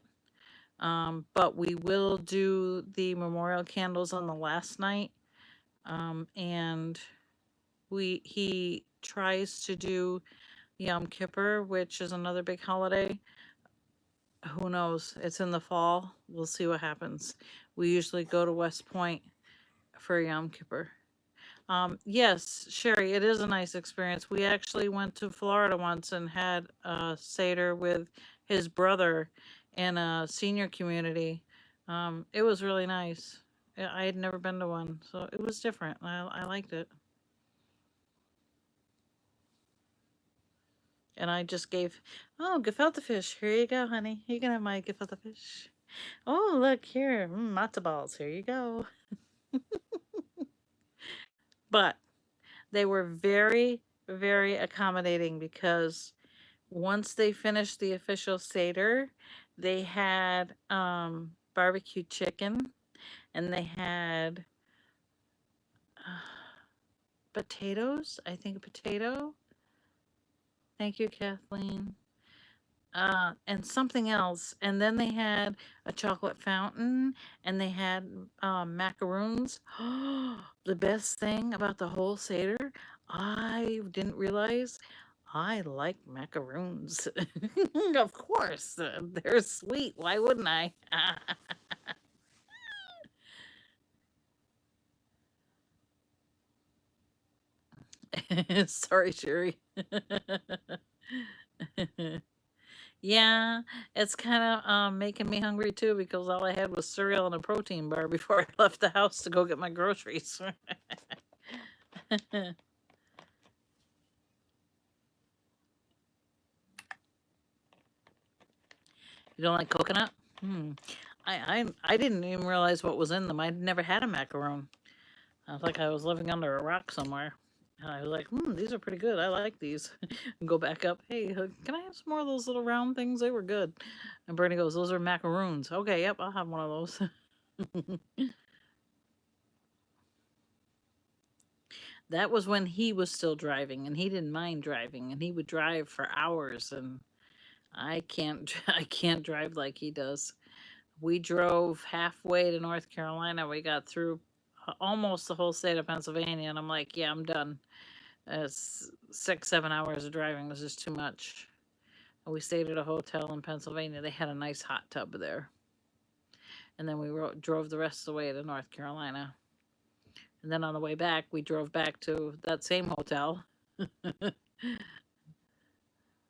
But we will do the memorial candles on the last night. And he tries to do Yom Kippur, which is another big holiday. Who knows? It's in the fall. We'll see what happens. We usually go to West Point for Yom Kippur. Yes, Sherry, it is a nice experience. We actually went to Florida once and had a Seder with his brother in a senior community. It was really nice. I had never been to one, so it was different. I liked it. And I just gave, oh, gefilte fish. Here you go, honey. You can have my gefilte fish. Oh, look here. Matzo balls. Here you go. But they were very, very accommodating because once they finished the official Seder, they had barbecue chicken, and they had potatoes. I think a potato. Thank you, Kathleen. And something else. And then they had a chocolate fountain, and they had macaroons. The best thing about the whole Seder, I didn't realize I like macaroons. Of course, they're sweet. Why wouldn't I? Sorry, Sherry. Yeah, it's kind of making me hungry too because all I had was cereal and a protein bar before I left the house to go get my groceries. You don't like coconut? Hmm. I didn't even realize what was in them. I'd never had a macaron. I was like I was living under a rock somewhere. And I was like, these are pretty good. I like these. And go back up. Hey, can I have some more of those little round things? They were good. And Bernie goes, those are macaroons. Okay, yep, I'll have one of those. That was when he was still driving, and he didn't mind driving, and he would drive for hours, and I can't I can't drive like he does. We drove halfway to North Carolina. We got through almost the whole state of Pennsylvania, and I'm like, yeah, I'm done. It's 6, 7 hours of driving was just too much. We stayed at a hotel in Pennsylvania. They had a nice hot tub there, and then we drove the rest of the way to North Carolina. And then on the way back, we drove back to that same hotel. It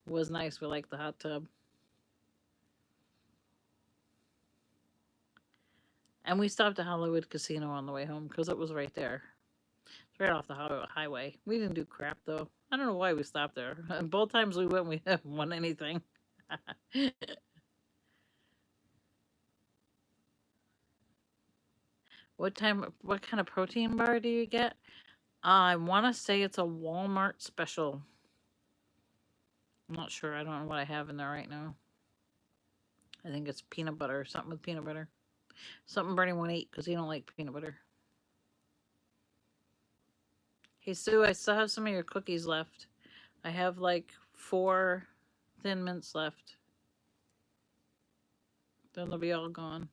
was nice. We liked the hot tub. And we stopped at Hollywood Casino on the way home because it was right there. It's right off the highway. We didn't do crap though. I don't know why we stopped there. And both times we went, we haven't won anything. What kind of protein bar do you get? I want to say it's a Walmart special. I'm not sure. I don't know what I have in there right now. I think it's peanut butter, something with peanut butter. Something Bernie won't eat because he don't like peanut butter. Hey Sue, I still have some of your cookies left. I have like 4 Thin Mints left. Then they'll be all gone.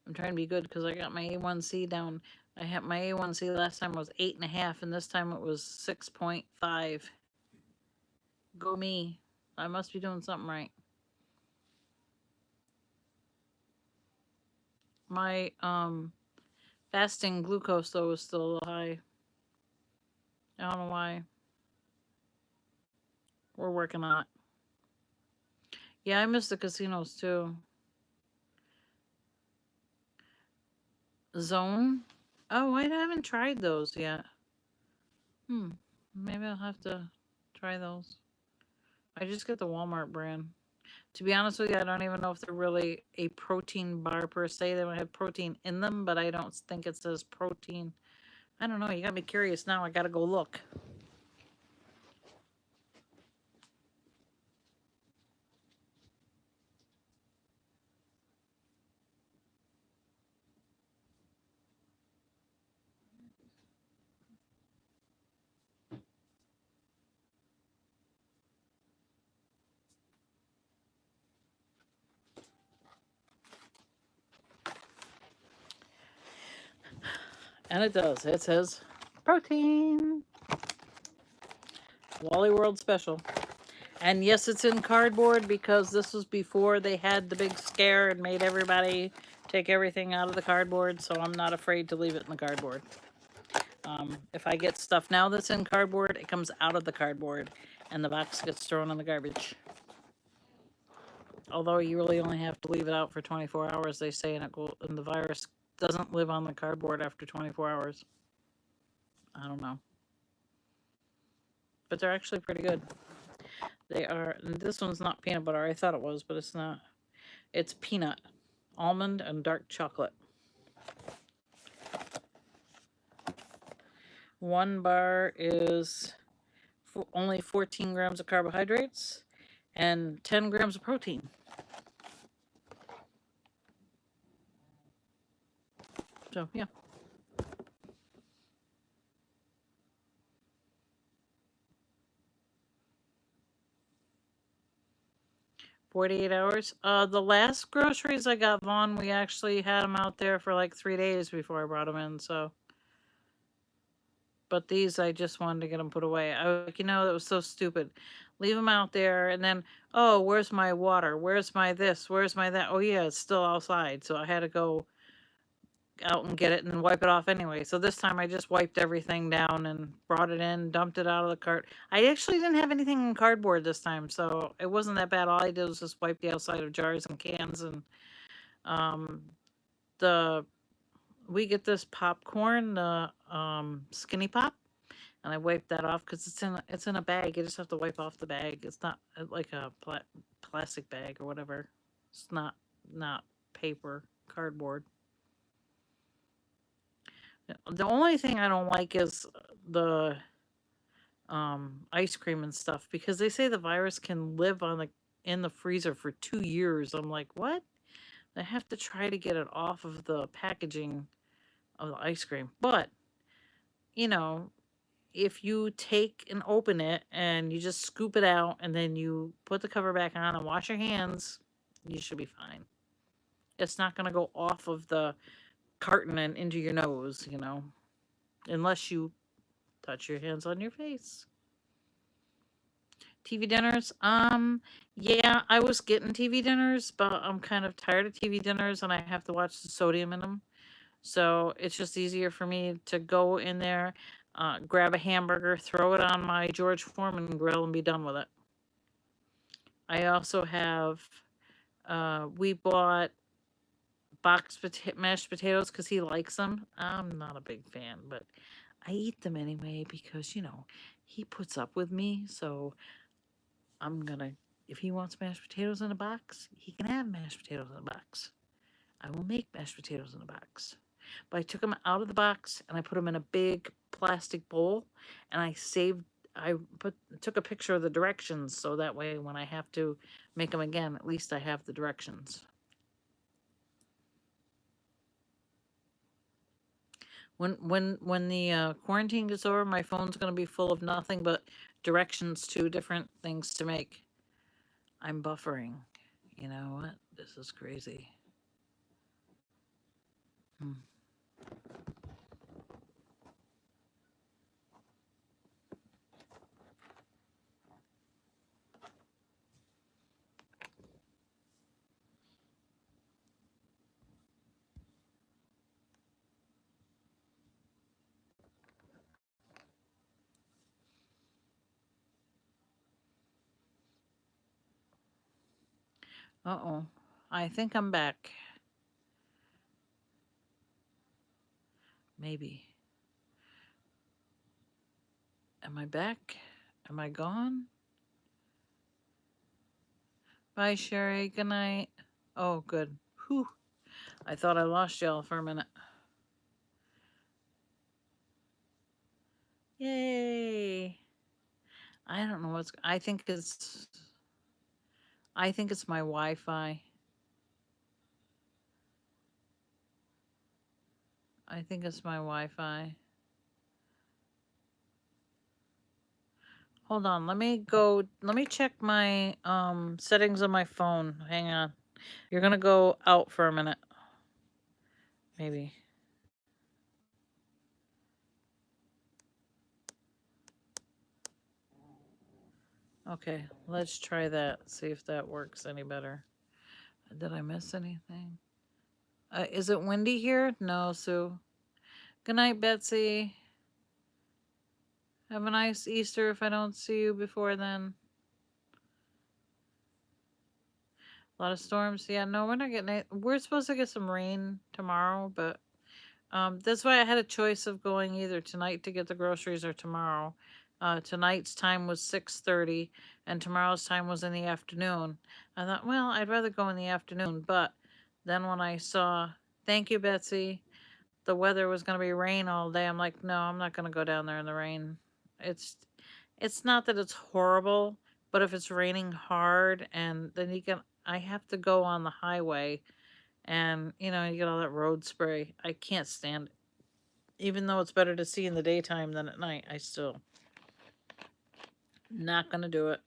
I'm trying to be good because I got my A1C down. I had my A1C last time was 8.5, and this time it was 6.5. Go me. I must be doing something right. My Fasting glucose, though, is still a little high. I don't know why. We're working on it. Yeah, I miss the casinos, too. Zone? Oh, I haven't tried those yet. Hmm. Maybe I'll have to try those. I just get the Walmart brand. To be honest with you, I don't even know if they're really a protein bar per se. They might have protein in them, but I don't think it says protein. I don't know. You got me curious now. I gotta go look. And it does. It says protein. Wally World Special. And yes, it's in cardboard because this was before they had the big scare and made everybody take everything out of the cardboard. So I'm not afraid to leave it in the cardboard. If I get stuff now that's in cardboard, it comes out of the cardboard and the box gets thrown in the garbage. Although you really only have to leave it out for 24 hours, they say, and the virus doesn't live on the cardboard after 24 hours. I don't know. But they're actually pretty good. They are. This one's not peanut butter. I thought it was, but it's not. It's peanut, almond, and dark chocolate. One bar is only 14 grams of carbohydrates and 10 grams of protein. So, yeah. 48 hours. The last groceries I got, Vaughn, we actually had them out there for like 3 days before I brought them in, so. But these, I just wanted to get them put away. I was like, that was so stupid. Leave them out there, and then, oh, where's my water? Where's my this? Where's my that? Oh, yeah, it's still outside, so I had to go out and get it and wipe it off anyway. So this time I just wiped everything down and brought it in, dumped it out of the cart. I actually didn't have anything in cardboard this time, so it wasn't that bad. All I did was just wipe the outside of jars and cans, and um, we get this popcorn, the Skinny Pop, and I wiped that off because it's in a bag. You just have to wipe off the bag. It's not like a plastic bag or whatever. It's not paper, cardboard. The only thing I don't like is the ice cream and stuff because they say the virus can live in the freezer for 2 years. I'm like, what? I have to try to get it off of the packaging of the ice cream. But, you know, if you take and open it and you just scoop it out and then you put the cover back on and wash your hands, you should be fine. It's not going to go off of the carton and into your nose, unless you touch your hands on your face. TV dinners. Yeah, I was getting TV dinners, but I'm kind of tired of TV dinners and I have to watch the sodium in them. So it's just easier for me to go in there, grab a hamburger, throw it on my George Foreman grill, and be done with it. I also have, we bought boxed mashed potatoes because he likes them. I'm not a big fan, but I eat them anyway because, he puts up with me. So I'm gonna, if he wants mashed potatoes in a box, he can have mashed potatoes in a box. I will make mashed potatoes in a box. But I took them out of the box and I put them in a big plastic bowl and I took a picture of the directions so that way when I have to make them again, at least I have the directions. When the quarantine gets over, my phone's going to be full of nothing but directions to different things to make. I'm buffering. You know what? This is crazy. Hmm. Uh-oh. I think I'm back. Maybe. Am I back? Am I gone? Bye, Sherry. Good night. Oh, good. Whew. I thought I lost y'all for a minute. Yay. I don't know what's... I think it's my Wi-Fi. I think it's my Wi-Fi. Hold on, let me check my settings on my phone. Hang on. You're gonna go out for a minute. Maybe. Okay, let's try that. See if that works any better. Did I miss anything? Is it windy here? No, Sue. Good night, Betsy. Have a nice Easter if I don't see you before then. A lot of storms. Yeah, no, we're not getting it. We're supposed to get some rain tomorrow, but that's why I had a choice of going either tonight to get the groceries or tomorrow. Tonight's time was 6:30, and tomorrow's time was in the afternoon. I thought, well, I'd rather go in the afternoon, but then when I saw, thank you, Betsy, the weather was going to be rain all day, I'm like, no, I'm not going to go down there in the rain. It's not that it's horrible, but if it's raining hard and then I have to go on the highway and, you get all that road spray. I can't stand it. Even though it's better to see in the daytime than at night, I still not going to do it.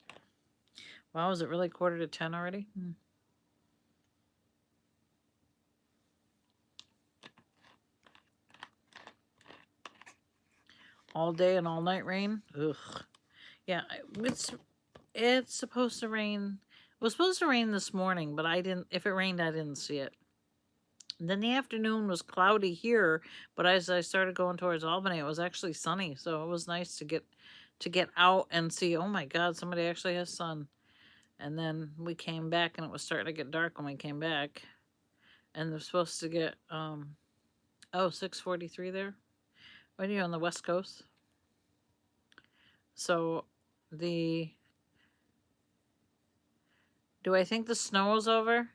Wow, is it really 9:45 already? All day and all night rain? Ugh. Yeah, it's supposed to rain. It was supposed to rain this morning, but if it rained, I didn't see it. Then the afternoon was cloudy here, but as I started going towards Albany, it was actually sunny. So it was nice to get out and see, oh my God, somebody actually has sun. And then we came back and it was starting to get dark when we came back. And they're supposed to get 6:43 there. What are you on the West Coast? So do I think the snow is over?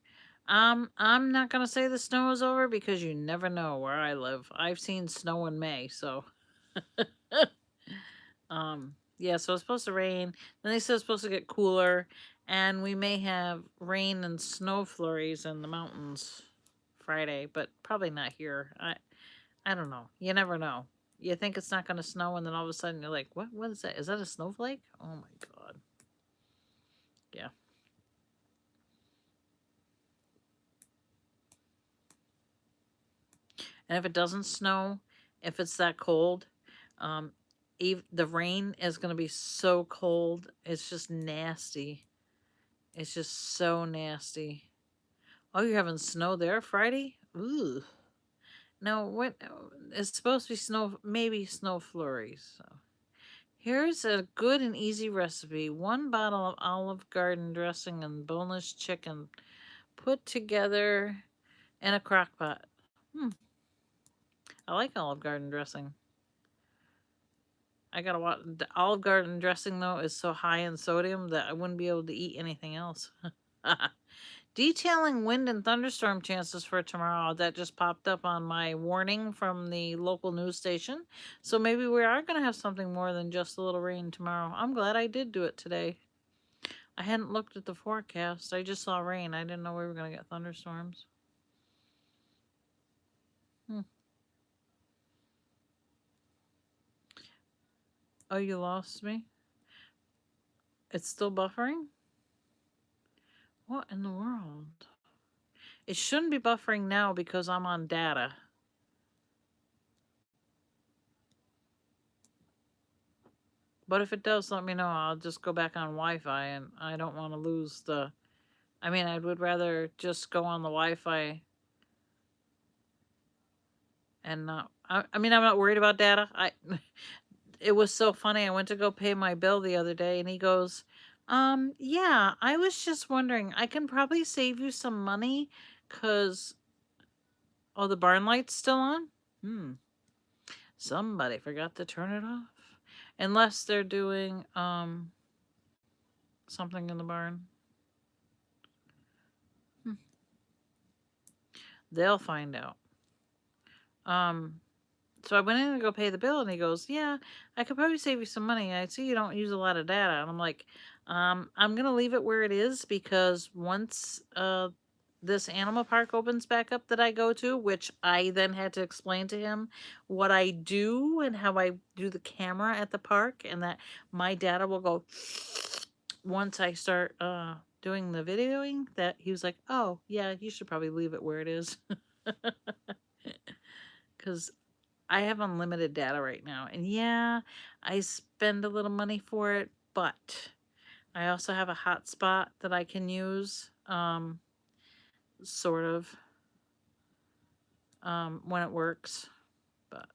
I'm not gonna say the snow is over because you never know where I live. I've seen snow in May, so yeah, so it's supposed to rain. Then they said it's supposed to get cooler, and we may have rain and snow flurries in the mountains Friday, but probably not here. I don't know. You never know. You think it's not gonna snow, and then all of a sudden you're like, what? What is that? Is that a snowflake? Oh my God. Yeah. And if it doesn't snow, if it's that cold, um, the rain is going to be so cold. It's just nasty. It's just so nasty. Oh, you're having snow there Friday? Ooh. No, what? It's supposed to be snow, maybe snow flurries. So. Here's a good and easy recipe. 1 bottle of Olive Garden dressing and boneless chicken put together in a crock pot. I like Olive Garden dressing. I gotta watch. The Olive Garden dressing, though, is so high in sodium that I wouldn't be able to eat anything else. Detailing wind and thunderstorm chances for tomorrow. That just popped up on my warning from the local news station. So maybe we are going to have something more than just a little rain tomorrow. I'm glad I did do it today. I hadn't looked at the forecast. I just saw rain. I didn't know we were going to get thunderstorms. Oh, you lost me? It's still buffering? What in the world? It shouldn't be buffering now because I'm on data. But if it does, let me know. I'll just go back on Wi-Fi, and I don't want to lose the... I mean, I would rather just go on the Wi-Fi and not... I mean, I'm not worried about data. It was so funny. I went to go pay my bill the other day, and he goes, Yeah, I was just wondering, I can probably save you some money, cause oh, the barn light's still on? Hmm. Somebody forgot to turn it off. Unless they're doing something in the barn. Hmm. They'll find out. Um so I went in to go pay the bill, and he goes, "Yeah, I could probably save you some money. I see you don't use a lot of data." And I'm like, I'm gonna leave it where it is, because once this animal park opens back up that I go to, which I then had to explain to him what I do and how I do the camera at the park, and that my data will go once I start doing the videoing. That he was like, "Oh yeah, you should probably leave it where it is," because I have unlimited data right now. And yeah, I spend a little money for it, but I also have a hotspot that I can use, sort of, when it works. But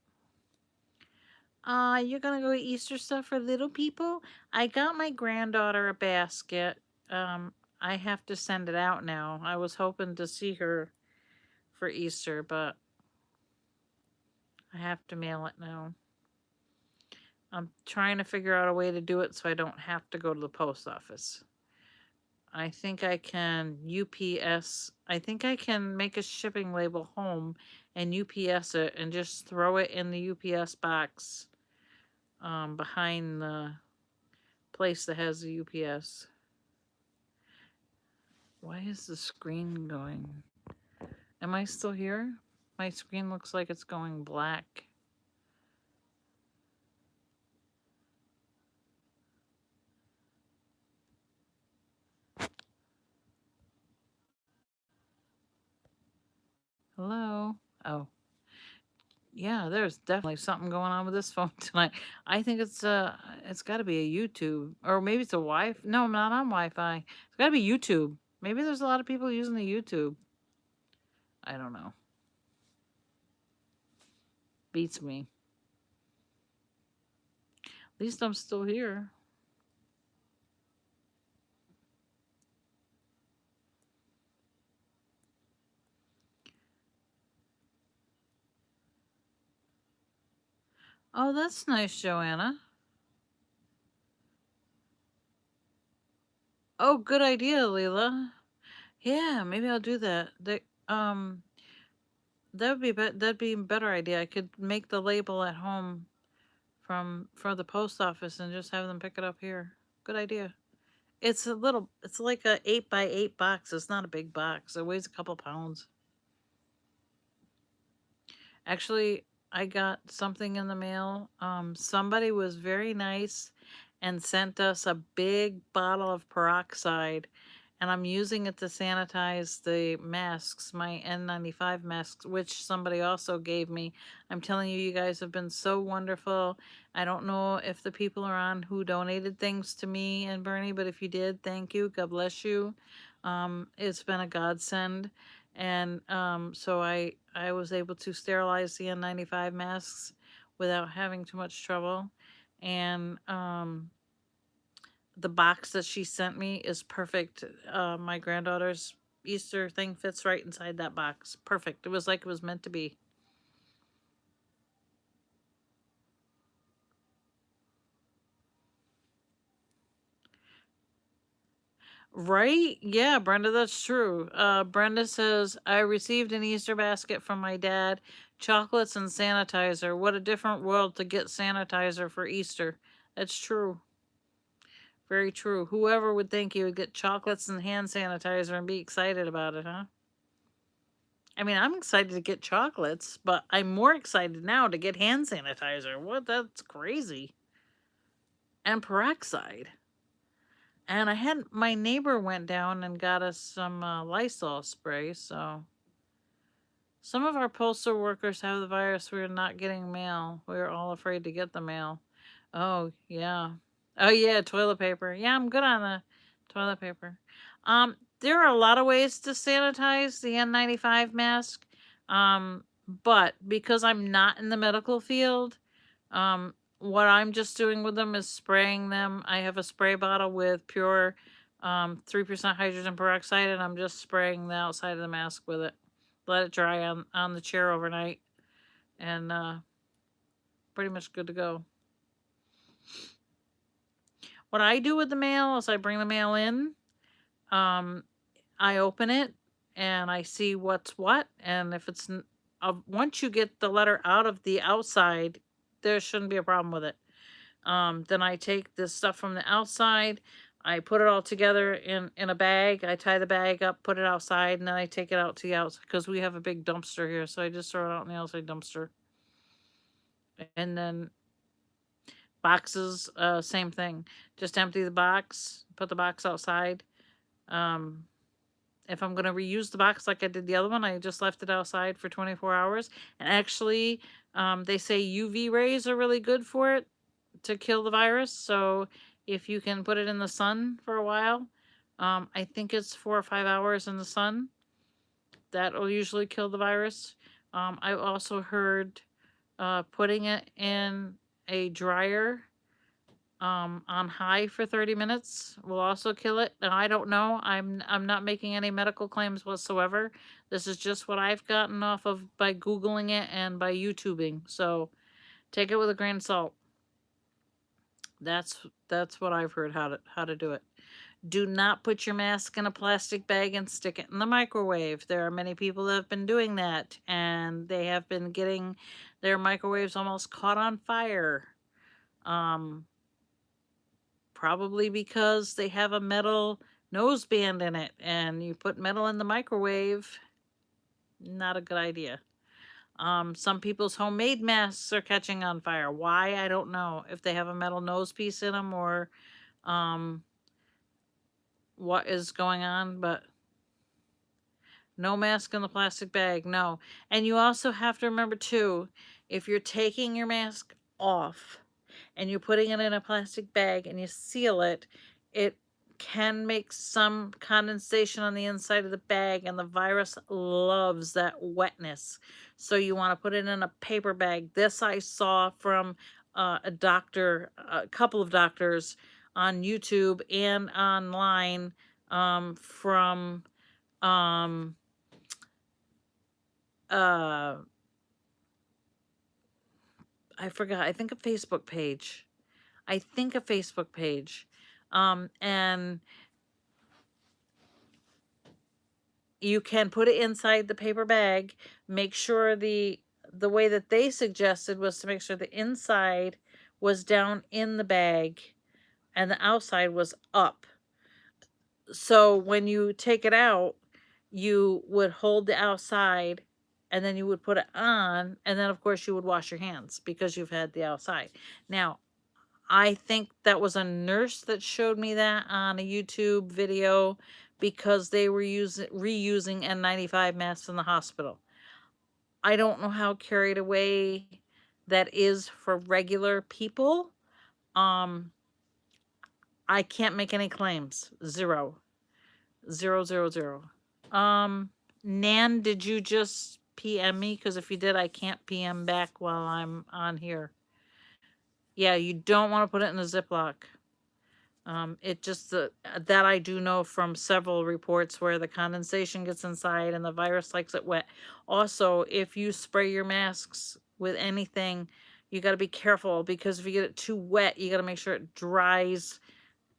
you're gonna go Easter stuff for little people? I got my granddaughter a basket. I have to send it out now. I was hoping to see her for Easter, but I have to mail it now. I'm trying to figure out a way to do it so I don't have to go to the post office. I think I can UPS. I think I can make a shipping label home and UPS it and just throw it in the UPS box behind the place that has the UPS. Why is the screen going? Am I still here? My screen looks like it's going black. Hello? Oh. Yeah, there's definitely something going on with this phone tonight. I think it's got to be a YouTube, or maybe it's a Wi-Fi. No, I'm not on Wi-Fi. It's got to be YouTube. Maybe there's a lot of people using the YouTube. I don't know. Beats me. At least I'm still here. Oh, that's nice, Joanna. Oh, good idea, Leela. Yeah, maybe I'll do that. That would be that'd be a better idea. I could make the label at home from the post office and just have them pick it up here. Good idea. It's like a 8x8 box. It's not a big box. It weighs a couple pounds. Actually, I got something in the mail. Somebody was very nice and sent us a big bottle of peroxide, and I'm using it to sanitize the masks, my N95 masks, which somebody also gave me. I'm telling you, you guys have been so wonderful. I don't know if the people are on who donated things to me and Bernie, but if you did, thank you. God bless you. It's been a godsend. And so I was able to sterilize the N95 masks without having too much trouble. And the box that she sent me is perfect. My granddaughter's Easter thing fits right inside that box. Perfect. It was like it was meant to be. Right? Yeah, Brenda, that's true. Brenda says, I received an Easter basket from my dad, chocolates and sanitizer. What a different world to get sanitizer for Easter. That's true. Very true. Whoever would think you would get chocolates and hand sanitizer and be excited about it, huh? I mean, I'm excited to get chocolates, but I'm more excited now to get hand sanitizer. What? That's crazy. And peroxide. And I had my neighbor went down and got us some Lysol spray. So some of our postal workers have the virus. We're not getting mail. We're all afraid to get the mail. Oh yeah. Oh yeah, toilet paper. Yeah, I'm good on the toilet paper. There are a lot of ways to sanitize the N95 mask. But because I'm not in the medical field, what I'm just doing with them is spraying them. I have a spray bottle with pure 3% hydrogen peroxide, and I'm just spraying the outside of the mask with it. Let it dry on the chair overnight, and pretty much good to go. What I do with the mail is I bring the mail in, I open it, and I see what's what, and if it's once you get the letter out of the outside, there shouldn't be a problem with it. Then I take this stuff from the outside, I put it all together in a bag, I tie the bag up, put it outside, and then I take it out to the outside, because we have a big dumpster here, so I just throw it out in the outside dumpster. And then boxes, same thing. Just empty the box, put the box outside. If I'm going to reuse the box like I did the other one, I just left it outside for 24 hours. And actually, they say UV rays are really good for it to kill the virus. So if you can put it in the sun for a while, I think it's 4 or 5 hours in the sun, that will usually kill the virus. I also heard putting it in a dryer on high for 30 minutes will also kill it. Now, I don't know. I'm not making any medical claims whatsoever. This is just what I've gotten off of by Googling it and by YouTubing. So take it with a grain of salt. That's what I've heard how to do it. Do not put your mask in a plastic bag and stick it in the microwave. There are many people that have been doing that, and they have been getting their microwaves almost caught on fire. Probably because they have a metal noseband in it, and you put metal in the microwave, not a good idea. Some people's homemade masks are catching on fire. Why? I don't know. If they have a metal nose piece in them, or what is going on, but no mask in the plastic bag, no. And you also have to remember too, if you're taking your mask off and you're putting it in a plastic bag and you seal it, it can make some condensation on the inside of the bag, and the virus loves that wetness. So you want to put it in a paper bag. This I saw from a doctor, a couple of doctors on YouTube and online, from I forgot, I think a Facebook page. And you can put it inside the paper bag. Make sure the way that they suggested was to make sure the inside was down in the bag and the outside was up. So when you take it out, you would hold the outside, and then you would put it on, and then of course you would wash your hands because you've had the outside. Now, I think that was a nurse that showed me that on a YouTube video, because they were reusing N95 masks in the hospital. I don't know how carried away that is for regular people. I can't make any claims. Zero. Nan, did you just PM me? Because if you did, I can't PM back while I'm on here. Yeah, you don't want to put it in a Ziploc. It just, that I do know from several reports where the condensation gets inside and the virus likes it wet. Also, if you spray your masks with anything, you got to be careful, because if you get it too wet, you got to make sure it dries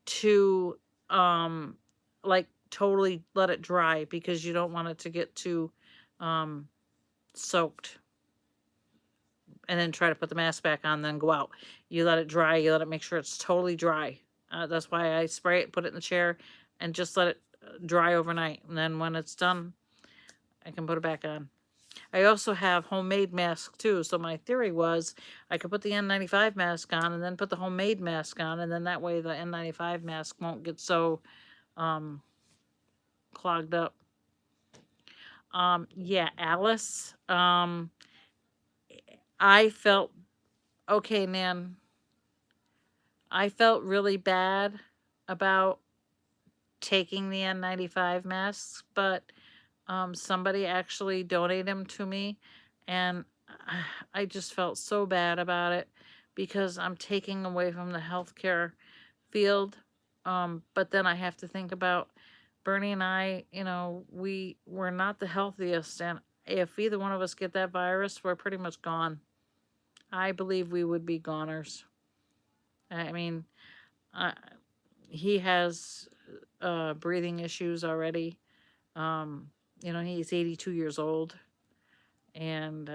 to, like, totally let it dry, because you don't want it to get too soaked and then try to put the mask back on, then go out. You let it dry, you let it make sure it's totally dry. That's why I spray it, put it in the chair, and just let it dry overnight. And then when it's done, I can put it back on. I also have homemade masks too. So my theory was I could put the N95 mask on and then put the homemade mask on, and then that way the N95 mask won't get so clogged up. Yeah, Alice. I felt, okay, Nan. I felt really bad about taking the N95 masks, but somebody actually donated them to me, and I just felt so bad about it, because I'm taking away from the healthcare field. But then I have to think about Bernie and I, you know, we're not the healthiest, and if either one of us get that virus, we're pretty much gone. I believe we would be goners. I mean, uh, he has breathing issues already. Um, you know, he's 82 years old, and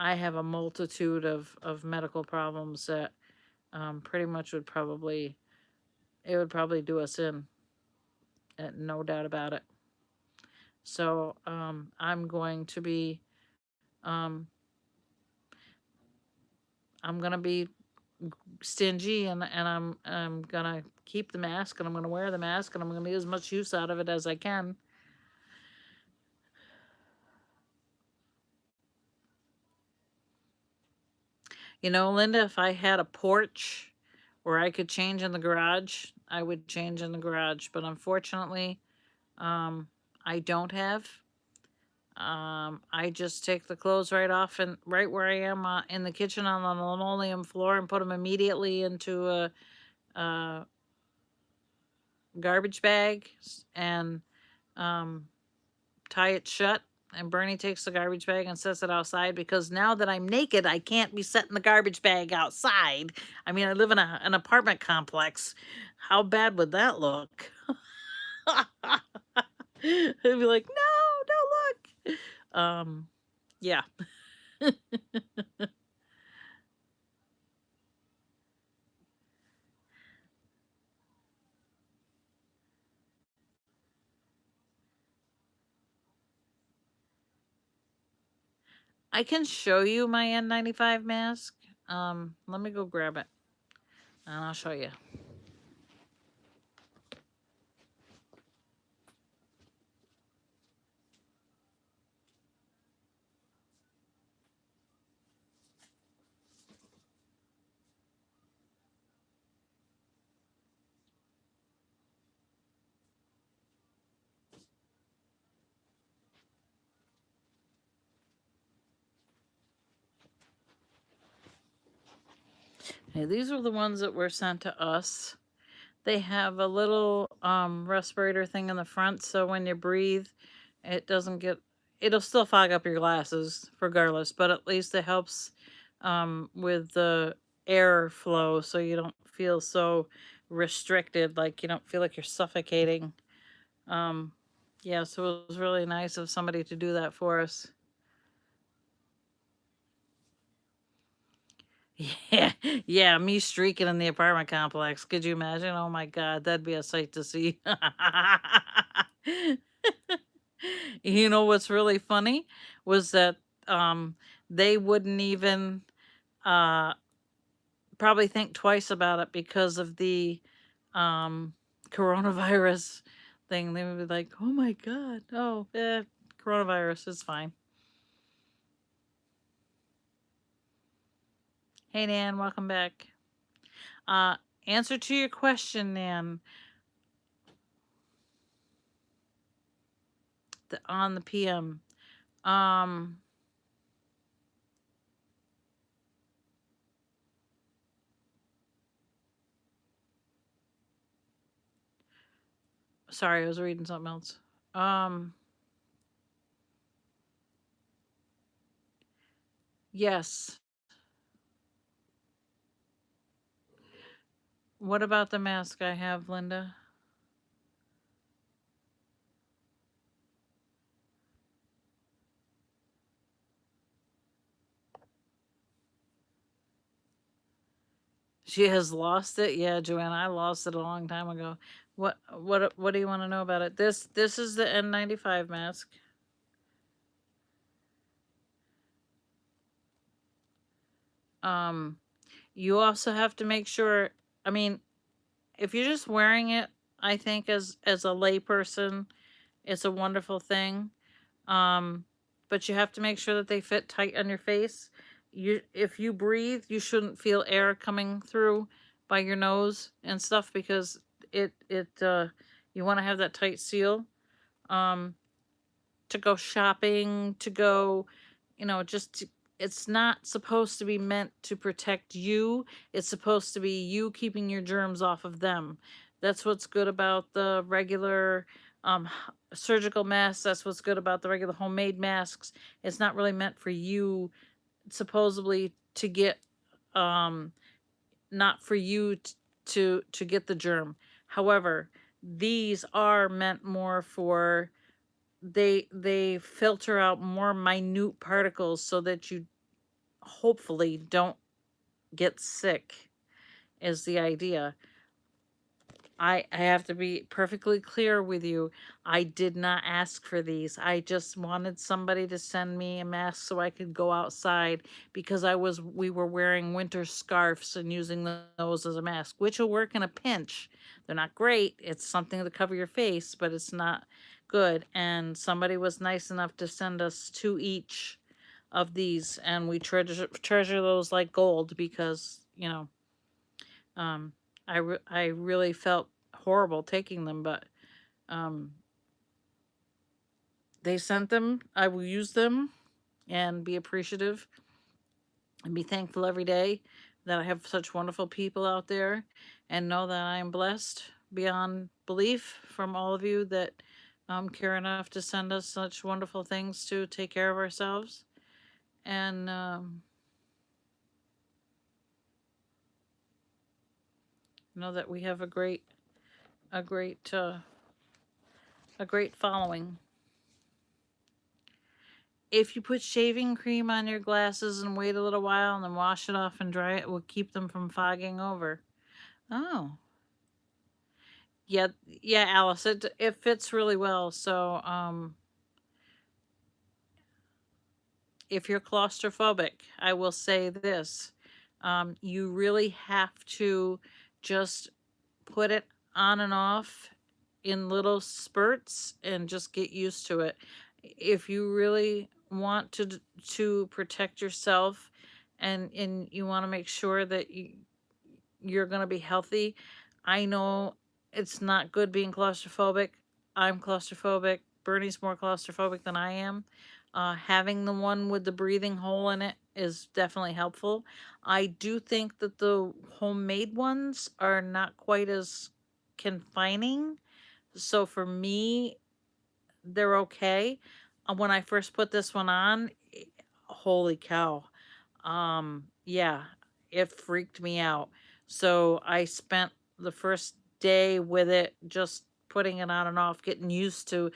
I have a multitude of medical problems that pretty much would probably it would probably do us in, no doubt about it. So I'm going to be um, I'm gonna be stingy, and I'm gonna keep the mask, and I'm gonna wear the mask, and I'm gonna get as much use out of it as I can. You know, Linda, if I had a porch where I could change in the garage, I would change in the garage. But unfortunately, I don't have. I just take the clothes right off and right where I am in the kitchen on the linoleum floor and put them immediately into a garbage bag and tie it shut. And Bernie takes the garbage bag and sets it outside, because now that I'm naked, I can't be setting the garbage bag outside. I mean, I live in an apartment complex. How bad would that look? He'd be like, no, don't look. Yeah. I can show you my N95 mask. Let me go grab it, and I'll show you. Okay, these are the ones that were sent to us. They have a little respirator thing in the front, so when you breathe, it doesn't get. It'll still fog up your glasses regardless, but at least it helps with the air flow, so you don't feel so restricted, like you don't feel like you're suffocating. Yeah, so it was really nice of somebody to do that for us. Yeah, yeah, me streaking in the apartment complex. Could you imagine? Oh my God, that'd be a sight to see. You know what's really funny was that they wouldn't even uh probably think twice about it because of the um coronavirus thing. They would be like, "Oh my God, oh, coronavirus is fine." Hey Nan, welcome back. Uh, Answer to your question, Nan. On the PM. Um, Sorry, I was reading something else. Yes. What about the mask I have, Linda? She has lost it. Yeah, Joanna, I lost it a long time ago. What do you want to know about it? This is the N95 mask. You also have to make sure, I mean, if you're just wearing it, I think as a layperson, it's a wonderful thing. But you have to make sure that they fit tight on your face. If you breathe, you shouldn't feel air coming through by your nose and stuff, because you want to have that tight seal. To go shopping, to go, just it's not supposed to be meant to protect you. It's supposed to be you keeping your germs off of them. That's what's good about the regular surgical masks. That's what's good about the regular homemade masks. It's not really meant for you, supposedly, to get um not for you to get the germ. However, these are meant more for, they filter out more minute particles so that you hopefully don't get sick, is the idea. I have to be perfectly clear with you. I did not ask for these. I just wanted somebody to send me a mask so I could go outside, because we were wearing winter scarves and using those as a mask, which will work in a pinch. They're not great. It's something to cover your face, but it's not good. And somebody was nice enough to send us 2 each of these, and we treasure those like gold, because, um I really felt horrible taking them, but um they sent them. I will use them and be appreciative and be thankful every day that I have such wonderful people out there, and know that I am blessed beyond belief from all of you that care enough to send us such wonderful things to take care of ourselves. And know that we have a great a great a great following. If you put shaving cream on your glasses and wait a little while and then wash it off and dry it, will keep them from fogging over. Oh, yeah, yeah, Alice, it fits really well. So, if you're claustrophobic, I will say this: you really have to just put it on and off in little spurts and just get used to it. If you really want to protect yourself, and you want to make sure that you're going to be healthy, I know it's not good being claustrophobic. I'm claustrophobic. Bernie's more claustrophobic than I am. Having the one with the breathing hole in it is definitely helpful. I do think that the homemade ones are not quite as confining. So for me, they're okay. When I first put this one on, holy cow. Yeah, it freaked me out. So I spent the first day with it, just putting it on and off, getting used to,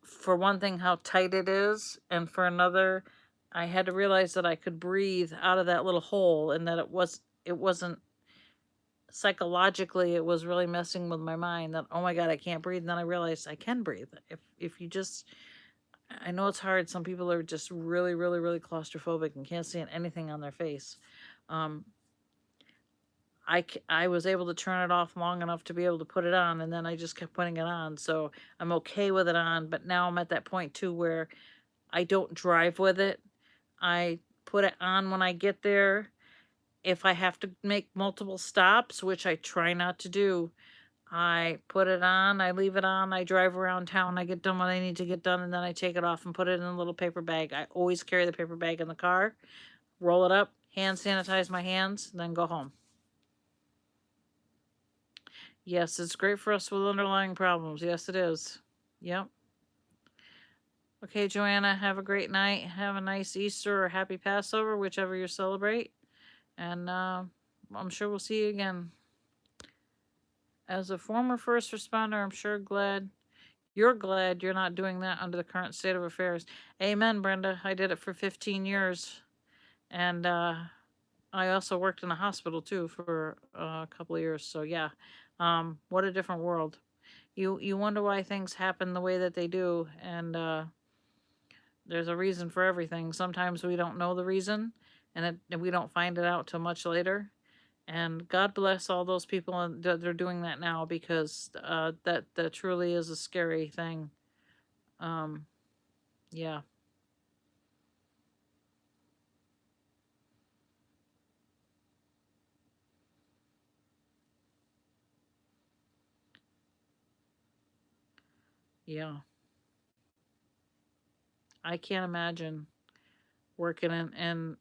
for one thing, how tight it is, and for another, I had to realize that I could breathe out of that little hole, and that it wasn't psychologically, it was really messing with my mind, that, oh my god, I can't breathe. And then I realized I can breathe. If you just, I know it's hard. Some people are just really, really, really claustrophobic and can't see anything on their face. Um, I was able to turn it off long enough to be able to put it on, and then I just kept putting it on. So I'm okay with it on, but now I'm at that point too where I don't drive with it. I put it on when I get there. If I have to make multiple stops, which I try not to do, I put it on, I leave it on, I drive around town, I get done what I need to get done, and then I take it off and put it in a little paper bag. I always carry the paper bag in the car, roll it up, hand sanitize my hands, then go home. Yes, it's great for us with underlying problems. Yes, it is. Yep. Okay, Joanna, have a great night. Have a nice Easter or happy Passover, whichever you celebrate. And I'm sure we'll see you again. As a former first responder, I'm sure you're glad you're not doing that under the current state of affairs. Amen, Brenda. I did it for 15 years. And I also worked in a hospital too for a couple of years. So yeah, what a different world. You wonder why things happen the way that they do, and there's a reason for everything. Sometimes we don't know the reason, and we don't find it out till much later. And God bless all those people that are doing that now, because that truly is a scary thing. Um, yeah, yeah. I can't imagine working in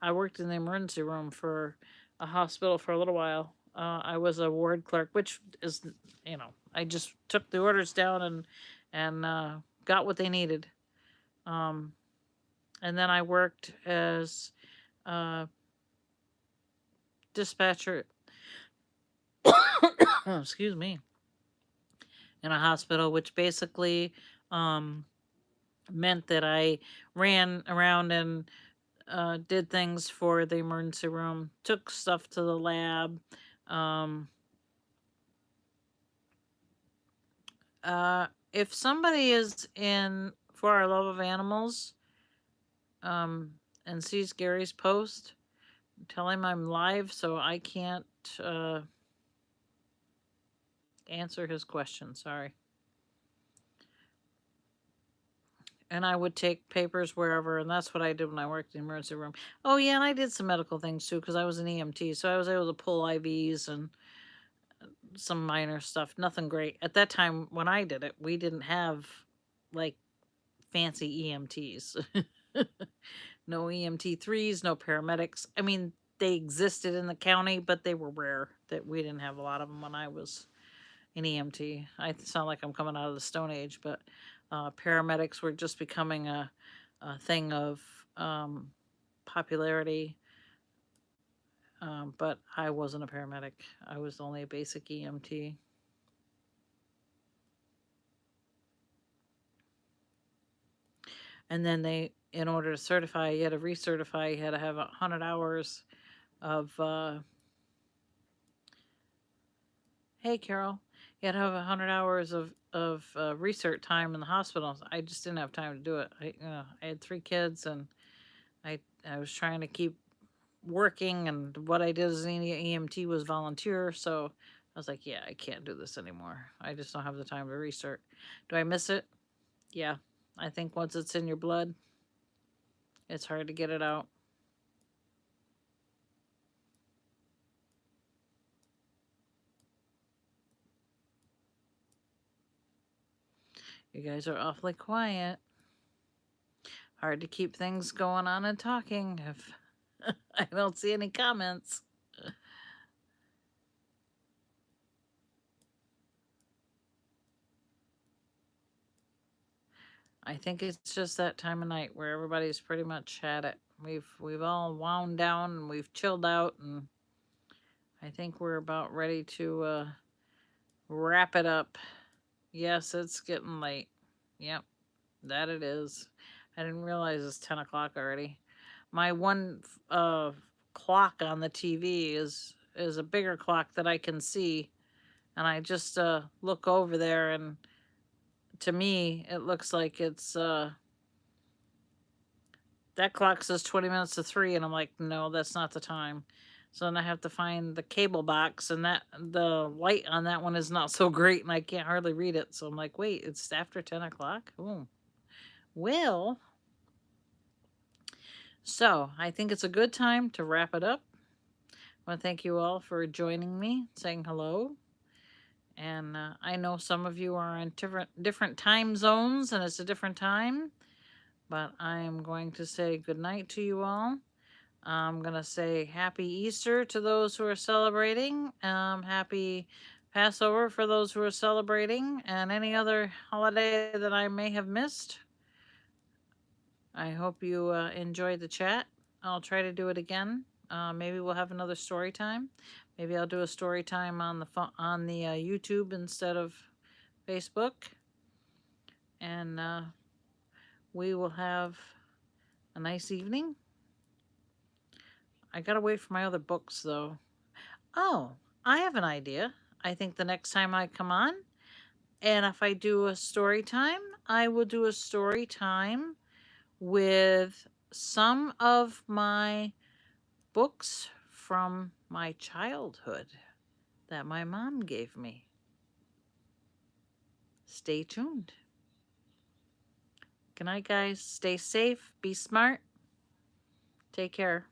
I worked in the emergency room for a hospital for a little while. I was a ward clerk, which is, I just took the orders down and got what they needed. Um, and then I worked as dispatcher. Excuse me, in a hospital, which basically meant that I ran around and did things for the emergency room, took stuff to the lab. Um, if somebody is in For Our Love of Animals um, and sees Gary's post, tell him I'm live so I can't answer his question. Sorry. And I would take papers wherever, and that's what I did when I worked in the emergency room. Oh, yeah, and I did some medical things too because I was an EMT, so I was able to pull IVs and some minor stuff. Nothing great. At that time when I did it, we didn't have like fancy EMTs. No EMT3s, no paramedics. I mean, they existed in the county, but they were rare. That we didn't have a lot of them when I was an EMT. I sound like I'm coming out of the Stone Age, but paramedics were just becoming a thing of popularity. But I wasn't a paramedic. I was only a basic EMT. And then in order to certify, you had to recertify, you had to have 100 hours of, hey, Carol, you had to have 100 hours of research time in the hospital. I just didn't have time to do it. I had 3 kids, and I was trying to keep working, and what I did as an EMT was volunteer, so I was like, yeah, I can't do this anymore. I just don't have the time to research. Do I miss it? Yeah. I think once it's in your blood, it's hard to get it out. You guys are awfully quiet. Hard to keep things going on and talking if I don't see any comments. I think it's just that time of night where everybody's pretty much had it. We've all wound down and we've chilled out, and I think we're about ready to wrap it up. Yes, it's getting late. Yep, that it is. I didn't realize it's 10 o'clock already. My one clock on the TV is a bigger clock that I can see, and I just look over there, and to me it looks like it's that clock says 20 minutes to 3, and I'm like, no, that's not the time. So then I have to find the cable box, and that the light on that one is not so great, and I can't hardly read it. So I'm like, wait, it's after 10 o'clock? Ooh. Well, so I think it's a good time to wrap it up. I want to thank you all for joining me, saying hello. And I know some of you are in different time zones, and it's a different time. But I am going to say good night to you all. I'm going to say happy Easter to those who are celebrating. Happy Passover for those who are celebrating, and any other holiday that I may have missed. I hope you enjoyed the chat. I'll try to do it again. Maybe we'll have another story time. Maybe I'll do a story time on the YouTube instead of Facebook. And we will have a nice evening. I gotta wait for my other books, though. Oh, I have an idea. I think the next time I come on, and if I do a story time, I will do a story time with some of my books from my childhood that my mom gave me. Stay tuned. Good night, guys. Stay safe. Be smart. Take care.